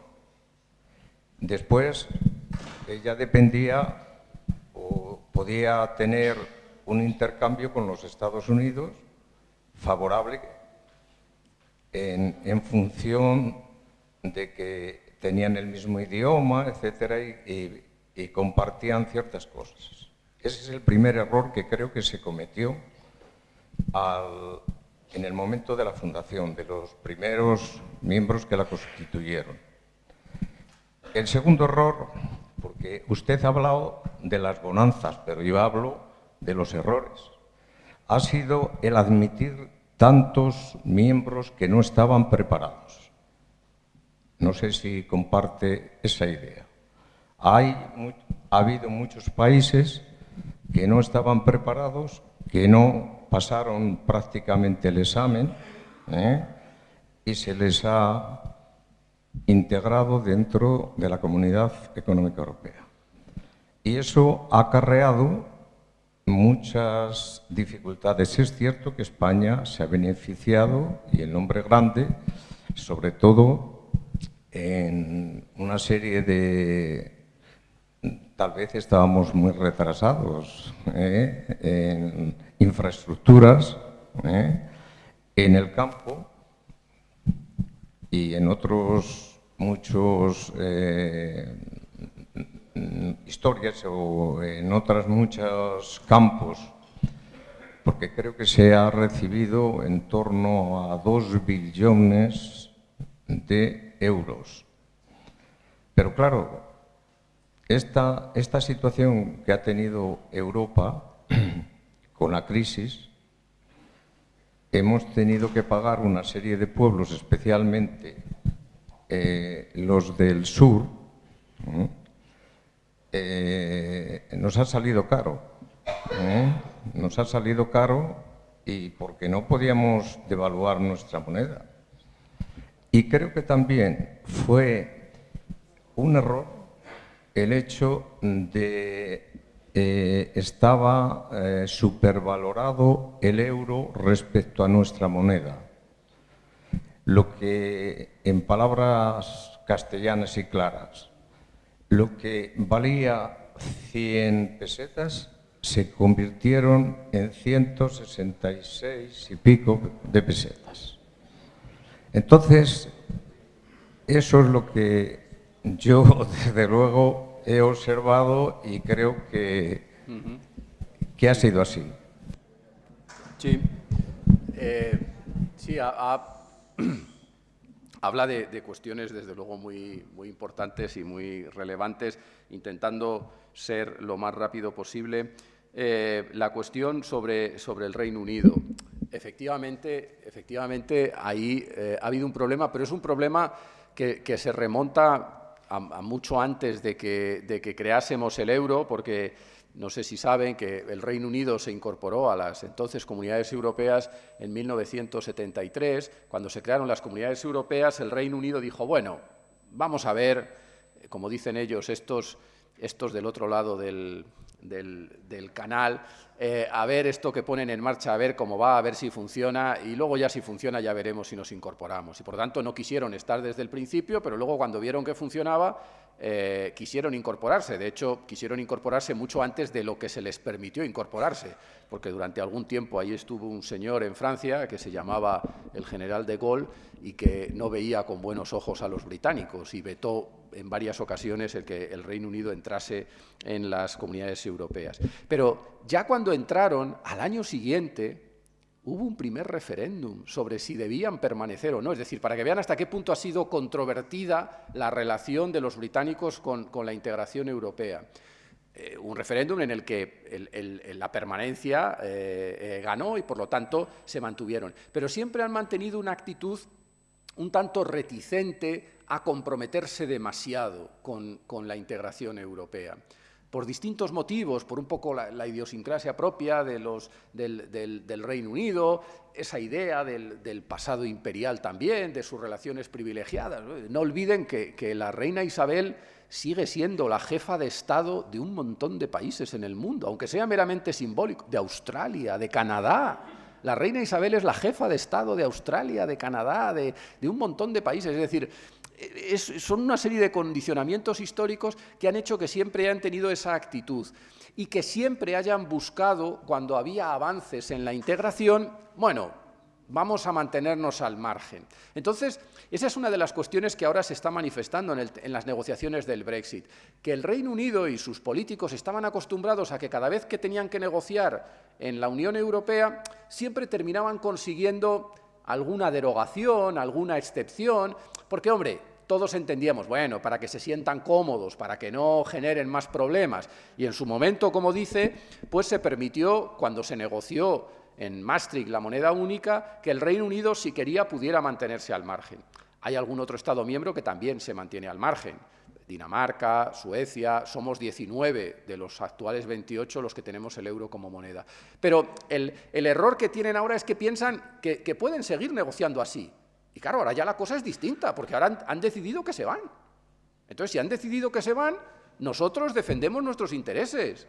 Después, ella dependía o podía tener un intercambio con los Estados Unidos favorable en función de que tenían el mismo idioma, etcétera, y compartían ciertas cosas. Ese es el primer error que creo que se cometió en el momento de la fundación, de los primeros miembros que la constituyeron. El segundo error, porque usted ha hablado de las bonanzas, pero yo hablo de los errores, ha sido el admitir tantos miembros que no estaban preparados. No sé si comparte esa idea. Ha habido muchos países que no estaban preparados, que no pasaron prácticamente el examen, y se les ha integrado dentro de la Comunidad Económica Europea. Y eso ha acarreado muchas dificultades. Es cierto que España se ha beneficiado, y el nombre grande, sobre todo en una serie de... Tal vez estábamos muy retrasados en infraestructuras, en el campo y en otros muchos historias o en otros muchos campos, porque creo que se ha recibido en torno a 2 billones de euros. Pero claro, esta situación que ha tenido Europa con la crisis, hemos tenido que pagar una serie de pueblos, especialmente los del sur, nos ha salido caro. Nos ha salido caro y porque no podíamos devaluar nuestra moneda. Y creo que también fue un error el hecho de estaba supervalorado el euro respecto a nuestra moneda. Lo que, en palabras castellanas y claras, lo que valía 100 pesetas se convirtieron en 166 y pico de pesetas. Entonces, eso es lo que yo, desde luego, he observado y creo que ha sido así. Sí, sí, habla de cuestiones, desde luego, muy importantes y muy relevantes, intentando ser lo más rápido posible. La cuestión sobre el Reino Unido. Efectivamente ahí ha habido un problema, pero es un problema que se remonta a mucho antes de que creásemos el euro, porque no sé si saben que el Reino Unido se incorporó a las entonces Comunidades Europeas en 1973. Cuando se crearon las Comunidades Europeas, el Reino Unido dijo, bueno, vamos a ver, como dicen ellos, estos del otro lado del canal, a ver esto que ponen en marcha, a ver cómo va, a ver si funciona, y luego ya si funciona ya veremos si nos incorporamos. Y por tanto no quisieron estar desde el principio, pero luego cuando vieron que funcionaba, quisieron incorporarse. De hecho, quisieron incorporarse mucho antes de lo que se les permitió incorporarse, porque durante algún tiempo ahí estuvo un señor en Francia que se llamaba el general de Gaulle y que no veía con buenos ojos a los británicos y vetó en varias ocasiones el que el Reino Unido entrase en las Comunidades Europeas. Pero ya cuando entraron, al año siguiente, hubo un primer referéndum sobre si debían permanecer o no. Es decir, para que vean hasta qué punto ha sido controvertida la relación de los británicos con la integración europea. Un referéndum en el que la permanencia ganó y, por lo tanto, se mantuvieron. Pero siempre han mantenido una actitud un tanto reticente a comprometerse demasiado con la integración europea. Por distintos motivos, por un poco la idiosincrasia propia del Reino Unido, esa idea del pasado imperial también, de sus relaciones privilegiadas. No olviden que la reina Isabel sigue siendo la jefa de Estado de un montón de países en el mundo, aunque sea meramente simbólico, de Australia, de Canadá. La reina Isabel es la jefa de Estado de Australia, de Canadá, de un montón de países. Es decir, son una serie de condicionamientos históricos que han hecho que siempre hayan tenido esa actitud y que siempre hayan buscado, cuando había avances en la integración, bueno, vamos a mantenernos al margen. Entonces, esa es una de las cuestiones que ahora se está manifestando en las negociaciones del Brexit, que el Reino Unido y sus políticos estaban acostumbrados a que cada vez que tenían que negociar en la Unión Europea, siempre terminaban consiguiendo alguna derogación, alguna excepción, porque, hombre, todos entendíamos, bueno, para que se sientan cómodos, para que no generen más problemas, y en su momento, como dice, pues se permitió, cuando se negoció en Maastricht la moneda única, que el Reino Unido, si quería, pudiera mantenerse al margen. Hay algún otro Estado miembro que también se mantiene al margen. Dinamarca, Suecia, somos 19 de los actuales 28 los que tenemos el euro como moneda. Pero el error que tienen ahora es que piensan que pueden seguir negociando así. Y claro, ahora ya la cosa es distinta, porque ahora han decidido que se van. Entonces, si han decidido que se van, nosotros defendemos nuestros intereses.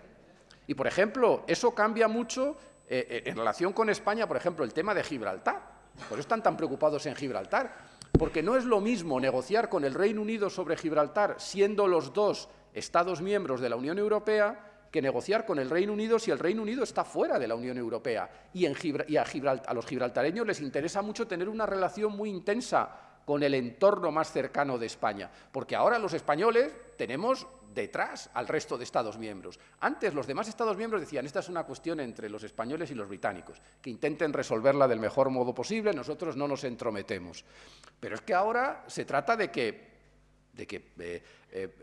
Y, por ejemplo, eso cambia mucho en relación con España, por ejemplo, el tema de Gibraltar. Por eso están tan preocupados en Gibraltar. Porque no es lo mismo negociar con el Reino Unido sobre Gibraltar, siendo los dos Estados miembros de la Unión Europea, que negociar con el Reino Unido si el Reino Unido está fuera de la Unión Europea. Y a los gibraltareños les interesa mucho tener una relación muy intensa con el entorno más cercano de España, porque ahora los españoles tenemos detrás al resto de Estados miembros. Antes los demás Estados miembros decían, esta es una cuestión entre los españoles y los británicos, que intenten resolverla del mejor modo posible, nosotros no nos entrometemos. Pero es que ahora se trata de que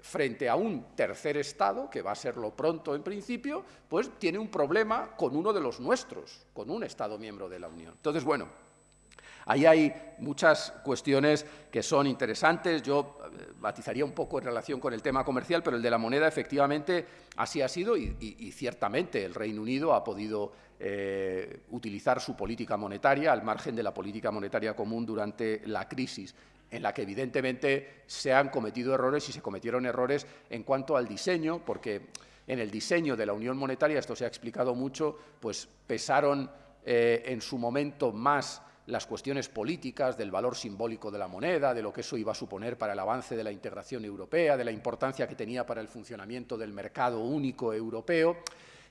frente a un tercer Estado, que va a serlo pronto en principio, pues tiene un problema con uno de los nuestros, con un Estado miembro de la Unión. Entonces, bueno, ahí hay muchas cuestiones que son interesantes. Yo matizaría un poco en relación con el tema comercial, pero el de la moneda efectivamente así ha sido y ciertamente el Reino Unido ha podido utilizar su política monetaria al margen de la política monetaria común durante la crisis, en la que evidentemente se han cometido errores y se cometieron errores en cuanto al diseño, porque en el diseño de la unión monetaria, esto se ha explicado mucho, pues pesaron en su momento más las cuestiones políticas del valor simbólico de la moneda, de lo que eso iba a suponer para el avance de la integración europea, de la importancia que tenía para el funcionamiento del mercado único europeo,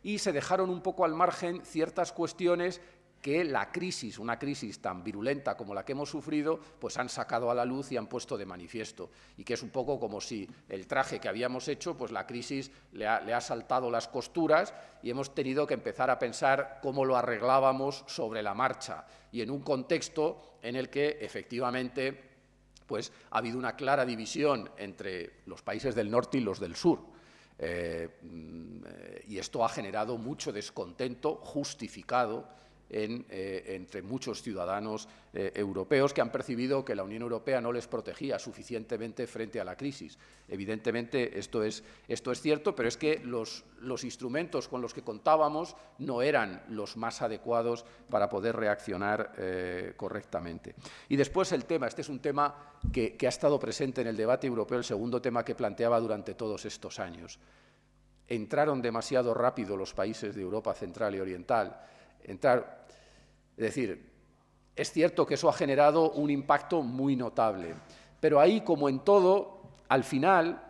y se dejaron un poco al margen ciertas cuestiones que la crisis, una crisis tan virulenta como la que hemos sufrido, pues han sacado a la luz y han puesto de manifiesto. Y que es un poco como si el traje que habíamos hecho, pues la crisis le ha saltado las costuras y hemos tenido que empezar a pensar cómo lo arreglábamos sobre la marcha. Y en un contexto en el que, efectivamente, pues ha habido una clara división entre los países del norte y los del sur. Y esto ha generado mucho descontento justificado entre muchos ciudadanos europeos que han percibido que la Unión Europea no les protegía suficientemente frente a la crisis. Evidentemente, esto es cierto, pero es que los instrumentos con los que contábamos no eran los más adecuados para poder reaccionar correctamente. Y después el tema, este es un tema que ha estado presente en el debate europeo, el segundo tema que planteaba durante todos estos años. Entraron demasiado rápido los países de Europa Central y Oriental. Es decir, es cierto que eso ha generado un impacto muy notable, pero ahí, como en todo, al final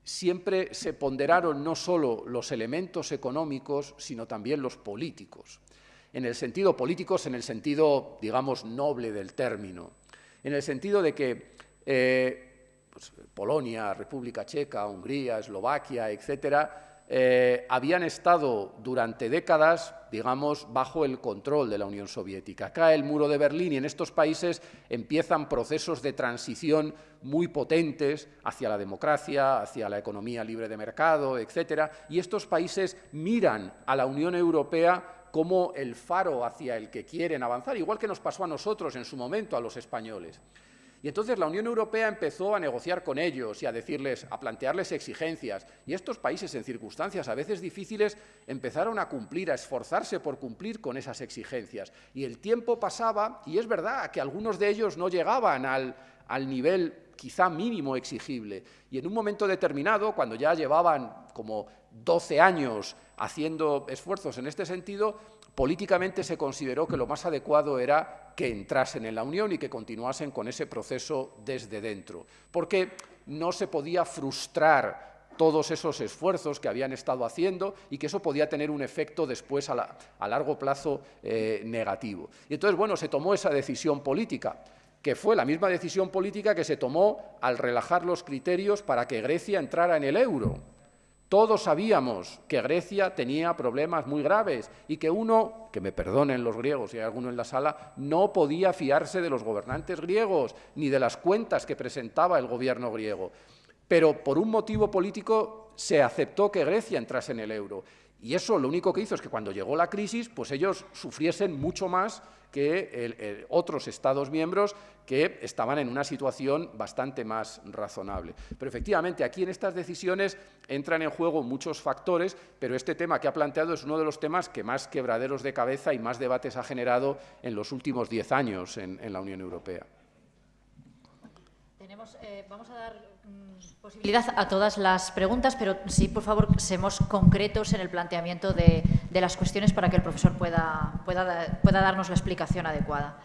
siempre se ponderaron no solo los elementos económicos, sino también los políticos. En el sentido políticos, en el sentido, digamos, noble del término, en el sentido de que Polonia, República Checa, Hungría, Eslovaquia, etcétera, habían estado durante décadas, digamos, bajo el control de la Unión Soviética. Cae el muro de Berlín y en estos países empiezan procesos de transición muy potentes hacia la democracia, hacia la economía libre de mercado, etcétera, y estos países miran a la Unión Europea como el faro hacia el que quieren avanzar, igual que nos pasó a nosotros en su momento, a los españoles. Y entonces la Unión Europea empezó a negociar con ellos y a decirles, a plantearles exigencias. Y estos países, en circunstancias a veces difíciles, empezaron a cumplir, a esforzarse por cumplir con esas exigencias. Y el tiempo pasaba, y es verdad que algunos de ellos no llegaban al nivel quizá mínimo exigible. Y en un momento determinado, cuando ya llevaban como 12 años haciendo esfuerzos en este sentido, políticamente se consideró que lo más adecuado era que entrasen en la Unión y que continuasen con ese proceso desde dentro, porque no se podía frustrar todos esos esfuerzos que habían estado haciendo y que eso podía tener un efecto después a largo plazo negativo. Y entonces, bueno, se tomó esa decisión política, que fue la misma decisión política que se tomó al relajar los criterios para que Grecia entrara en el euro. Todos sabíamos que Grecia tenía problemas muy graves y que uno, que me perdonen los griegos si hay alguno en la sala, no podía fiarse de los gobernantes griegos ni de las cuentas que presentaba el gobierno griego. Pero por un motivo político se aceptó que Grecia entrase en el euro. Y eso lo único que hizo es que cuando llegó la crisis, pues ellos sufriesen mucho más que otros Estados miembros que estaban en una situación bastante más razonable. Pero efectivamente, aquí en estas decisiones entran en juego muchos factores, pero este tema que ha planteado es uno de los temas que más quebraderos de cabeza y más debates ha generado en los últimos 10 años en la Unión Europea. Vamos a dar posibilidad a todas las preguntas, pero sí, por favor, seamos concretos en el planteamiento de las cuestiones para que el profesor pueda darnos la explicación adecuada.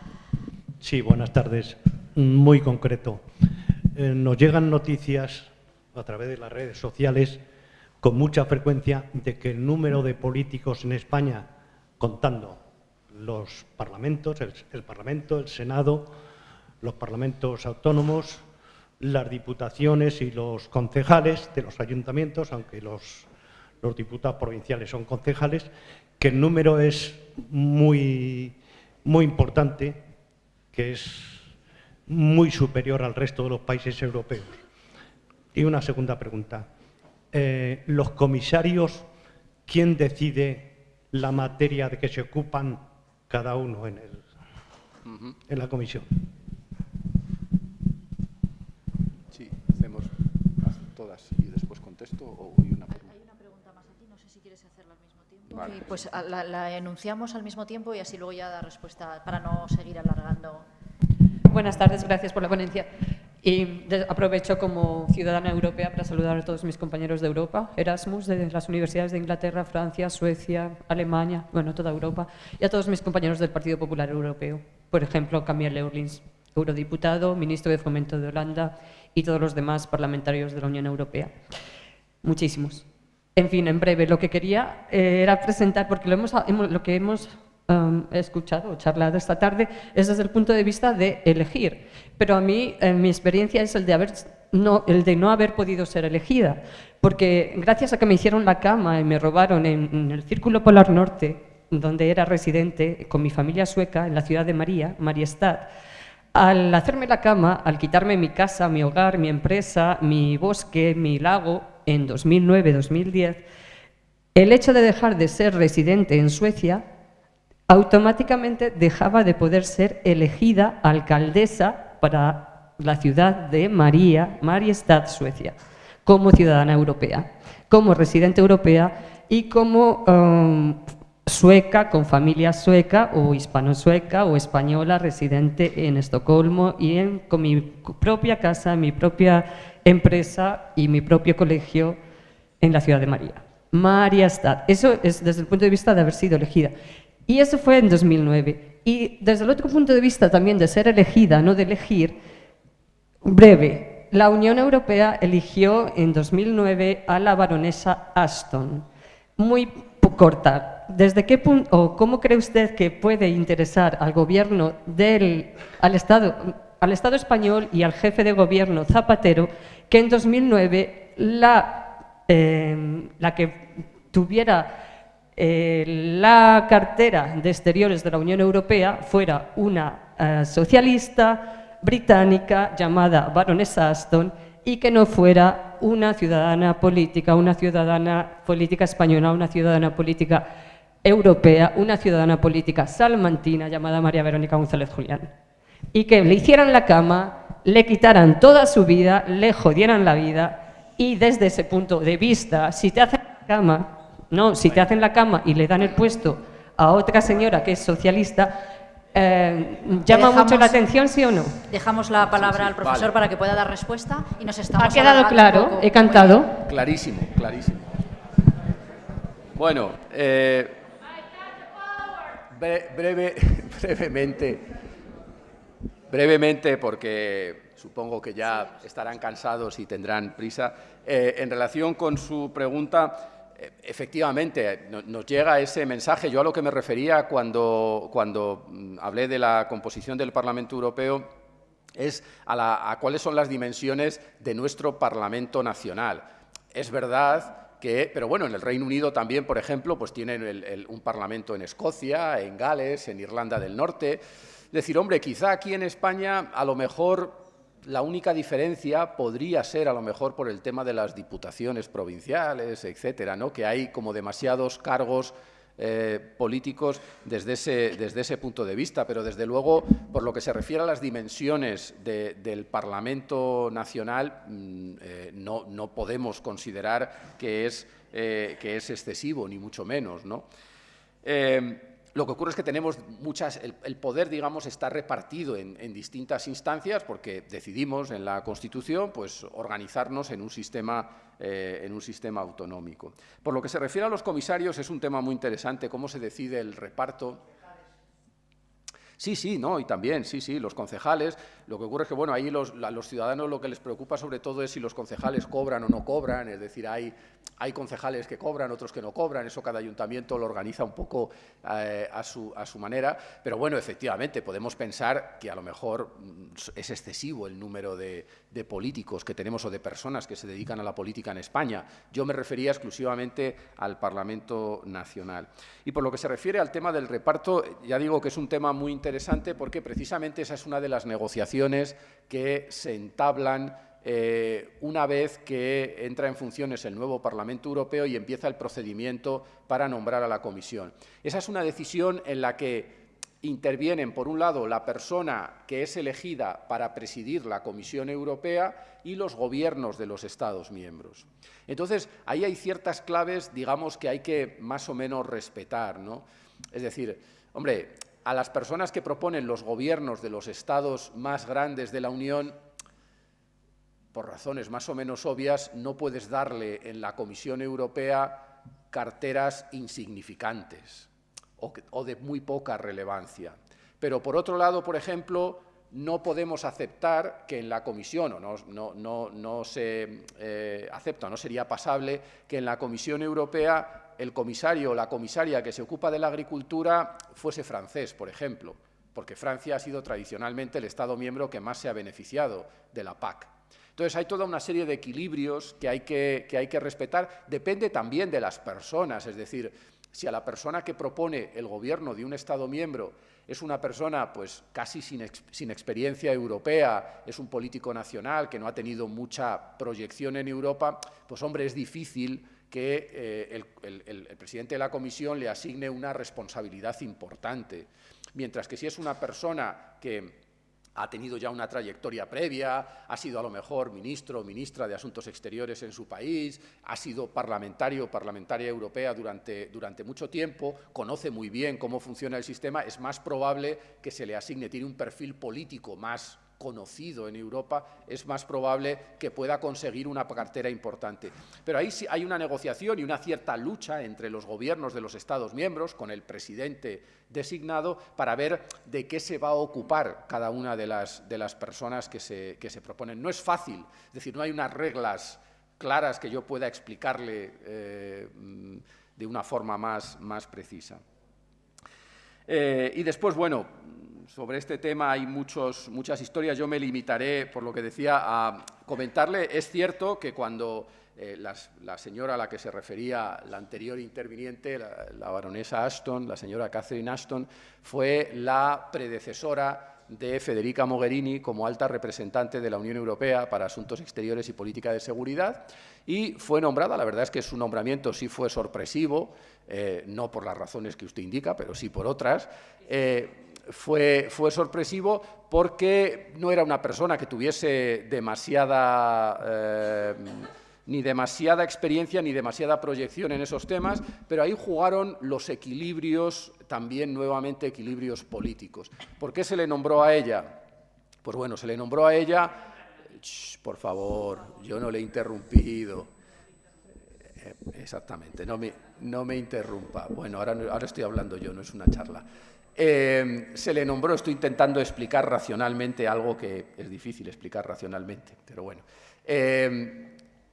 Sí, buenas tardes. Muy concreto. Nos llegan noticias a través de las redes sociales con mucha frecuencia de que el número de políticos en España, contando los parlamentos, el Parlamento, el Senado, los parlamentos autónomos, las diputaciones y los concejales de los ayuntamientos, aunque los diputados provinciales son concejales, que el número es muy importante, que es muy superior al resto de los países europeos. Y una segunda pregunta. Los comisarios, ¿quién decide la materia de que se ocupan cada uno en la comisión? Sí, hacemos todas y después contesto o hay una pregunta. Hay una pregunta más aquí, no sé si quieres hacerla al mismo tiempo. Vale. Y pues la enunciamos al mismo tiempo y así luego ya da respuesta para no seguir alargando. Buenas tardes, gracias por la ponencia. Y aprovecho como ciudadana europea para saludar a todos mis compañeros de Europa, Erasmus, de las universidades de Inglaterra, Francia, Suecia, Alemania, bueno, toda Europa, y a todos mis compañeros del Partido Popular Europeo. Por ejemplo, Camille Eurlings, eurodiputado, ministro de Fomento de Holanda y todos los demás parlamentarios de la Unión Europea. Muchísimos. En fin, en breve, lo que quería era presentar, porque lo que hemos escuchado o charlado esta tarde es desde el punto de vista de elegir, pero a mí mi experiencia es el de no haber podido ser elegida, porque gracias a que me hicieron la cama y me robaron en el Círculo Polar Norte, donde era residente con mi familia sueca en la ciudad de Mariestad, al hacerme la cama, al quitarme mi casa, mi hogar, mi empresa, mi bosque, mi lago, en 2009-2010, el hecho de dejar de ser residente en Suecia automáticamente dejaba de poder ser elegida alcaldesa para la ciudad de Mariestad, Suecia, como ciudadana europea, como residente europea y como sueca, con familia sueca o hispano-sueca o española residente en Estocolmo y con mi propia casa, mi propia empresa y mi propio colegio en la ciudad de Mariestad. Eso es desde el punto de vista de haber sido elegida. Y eso fue en 2009. Y desde el otro punto de vista también de ser elegida, no de elegir, breve, la Unión Europea eligió en 2009 a la baronesa Ashton. Muy corta. ¿Desde qué punto o cómo cree usted que puede interesar al gobierno al Estado español y al jefe de gobierno Zapatero que en 2009 la que tuviera la cartera de Exteriores de la Unión Europea fuera una socialista británica llamada baronesa Ashton y que no fuera una ciudadana política española, una ciudadana política europea, una ciudadana política salmantina llamada María Verónica González Julián? Y que le hicieran la cama, le quitaran toda su vida, le jodieran la vida y desde ese punto de vista, si te hacen la cama y le dan el puesto a otra señora que es socialista, ¿llama mucho la atención, sí o no? Dejamos la palabra al profesor vale. para que pueda dar respuesta y nos estamos ¿Ha quedado alargando claro? un poco. He cantado. Clarísimo, clarísimo. Bueno, brevemente, porque supongo que ya estarán cansados y tendrán prisa. En relación con su pregunta, efectivamente, nos llega ese mensaje. Yo a lo que me refería cuando hablé de la composición del Parlamento Europeo es a cuáles son las dimensiones de nuestro Parlamento nacional. Es verdad pero bueno, en el Reino Unido también, por ejemplo, pues tienen un Parlamento en Escocia, en Gales, en Irlanda del Norte. Es decir, hombre, quizá aquí en España a lo mejor la única diferencia podría ser a lo mejor por el tema de las diputaciones provinciales, etcétera, ¿no? Que hay como demasiados cargos políticos desde ese punto de vista, pero desde luego, por lo que se refiere a las dimensiones del Parlamento nacional, no podemos considerar que es excesivo, ni mucho menos, ¿no? Lo que ocurre es que tenemos el poder, digamos, está repartido en distintas instancias porque decidimos en la Constitución pues, organizarnos en un sistema autonómico. Por lo que se refiere a los comisarios, es un tema muy interesante, cómo se decide el reparto. Sí, no, y también, sí, los concejales. Lo que ocurre es que, bueno, ahí a los ciudadanos lo que les preocupa sobre todo es si los concejales cobran o no cobran, es decir, hay concejales que cobran, otros que no cobran, eso cada ayuntamiento lo organiza un poco a su manera, pero bueno, efectivamente, podemos pensar que a lo mejor es excesivo el número de políticos que tenemos o de personas que se dedican a la política en España. Yo me refería exclusivamente al Parlamento Nacional. Y por lo que se refiere al tema del reparto, ya digo que es un tema muy interesante porque precisamente esa es una de las negociaciones que se entablan una vez que entra en funciones el nuevo Parlamento Europeo y empieza el procedimiento para nombrar a la Comisión. Esa es una decisión en la que intervienen, por un lado, la persona que es elegida para presidir la Comisión Europea y los gobiernos de los Estados miembros. Entonces, ahí hay ciertas claves, digamos, que hay que más o menos respetar, ¿no? Es decir, hombre, a las personas que proponen los gobiernos de los Estados más grandes de la Unión, por razones más o menos obvias, no puedes darle en la Comisión Europea carteras insignificantes o de muy poca relevancia. Pero, por otro lado, por ejemplo, no podemos aceptar que en la Comisión, o no se acepta, no sería pasable que en la Comisión Europea el comisario o la comisaria que se ocupa de la agricultura fuese francés, por ejemplo, porque Francia ha sido tradicionalmente el Estado miembro que más se ha beneficiado de la PAC. Entonces, hay toda una serie de equilibrios que hay que respetar. Depende también de las personas, es decir, si a la persona que propone el gobierno de un Estado miembro es una persona pues, casi sin experiencia europea, es un político nacional que no ha tenido mucha proyección en Europa, pues hombre, es difícil que el presidente de la comisión le asigne una responsabilidad importante. Mientras que si es una persona que ha tenido ya una trayectoria previa, ha sido a lo mejor ministro o ministra de Asuntos Exteriores en su país, ha sido parlamentario o parlamentaria europea durante mucho tiempo, conoce muy bien cómo funciona el sistema, es más probable que se le asigne, tiene un perfil político más conocido en Europa, es más probable que pueda conseguir una cartera importante. Pero ahí sí hay una negociación y una cierta lucha entre los gobiernos de los Estados miembros con el presidente designado para ver de qué se va a ocupar cada una de las personas que se proponen. No es fácil, es decir, no hay unas reglas claras que yo pueda explicarle de una forma más precisa. Y después, bueno, sobre este tema hay muchas historias. Yo me limitaré, por lo que decía, a comentarle. Es cierto que cuando la señora a la que se refería la anterior interviniente, la baronesa Ashton, la señora Catherine Ashton, fue la predecesora de Federica Mogherini como alta representante de la Unión Europea para Asuntos Exteriores y Política de Seguridad, y fue nombrada, la verdad es que su nombramiento sí fue sorpresivo, no por las razones que usted indica, pero sí por otras. Fue sorpresivo porque no era una persona que tuviese ni demasiada experiencia ni demasiada proyección en esos temas, pero ahí jugaron los equilibrios, también nuevamente equilibrios políticos. ¿Por qué se le nombró a ella? Pues bueno, se le nombró a ella... por favor, yo no le he interrumpido. Exactamente, no me interrumpa. Bueno, ahora estoy hablando yo, no es una charla. Se le nombró, estoy intentando explicar racionalmente algo que es difícil explicar racionalmente, pero bueno.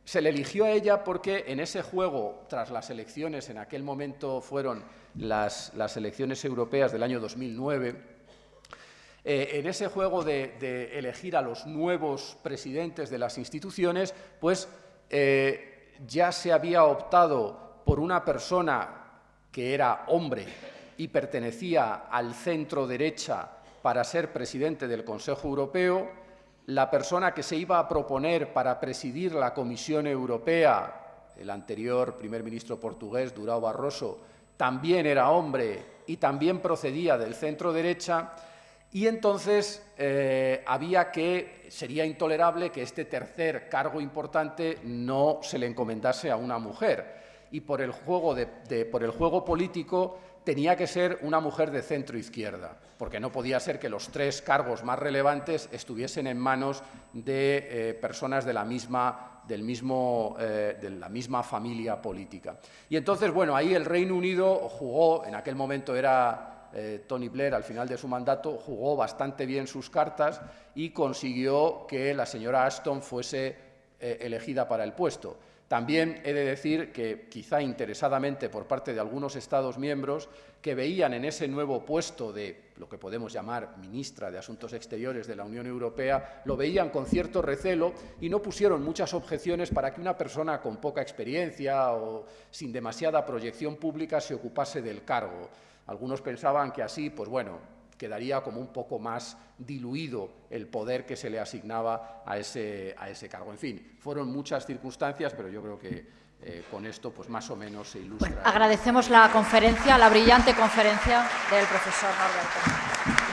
Se le eligió a ella porque en ese juego, tras las elecciones, en aquel momento fueron las elecciones europeas del año 2009, en ese juego de elegir a los nuevos presidentes de las instituciones, pues ya se había optado por una persona que era hombre y pertenecía al centro-derecha para ser presidente del Consejo Europeo. La persona que se iba a proponer para presidir la Comisión Europea, el anterior primer ministro portugués, Durão Barroso, también era hombre y también procedía del centro-derecha, y entonces sería intolerable que este tercer cargo importante no se le encomendase a una mujer. Y por el juego político tenía que ser una mujer de centro-izquierda, porque no podía ser que los tres cargos más relevantes estuviesen en manos de personas de la misma familia política. Y entonces, bueno, ahí el Reino Unido jugó, en aquel momento era Tony Blair, al final de su mandato, jugó bastante bien sus cartas y consiguió que la señora Ashton fuese elegida para el puesto. También he de decir que, quizá interesadamente por parte de algunos Estados miembros, que veían en ese nuevo puesto de lo que podemos llamar ministra de Asuntos Exteriores de la Unión Europea, lo veían con cierto recelo y no pusieron muchas objeciones para que una persona con poca experiencia o sin demasiada proyección pública se ocupase del cargo. Algunos pensaban que así, pues bueno, quedaría como un poco más diluido el poder que se le asignaba a ese cargo. En fin, fueron muchas circunstancias, pero yo creo que con esto pues más o menos se ilustra. Bueno, agradecemos la conferencia, la brillante conferencia del profesor Norberto.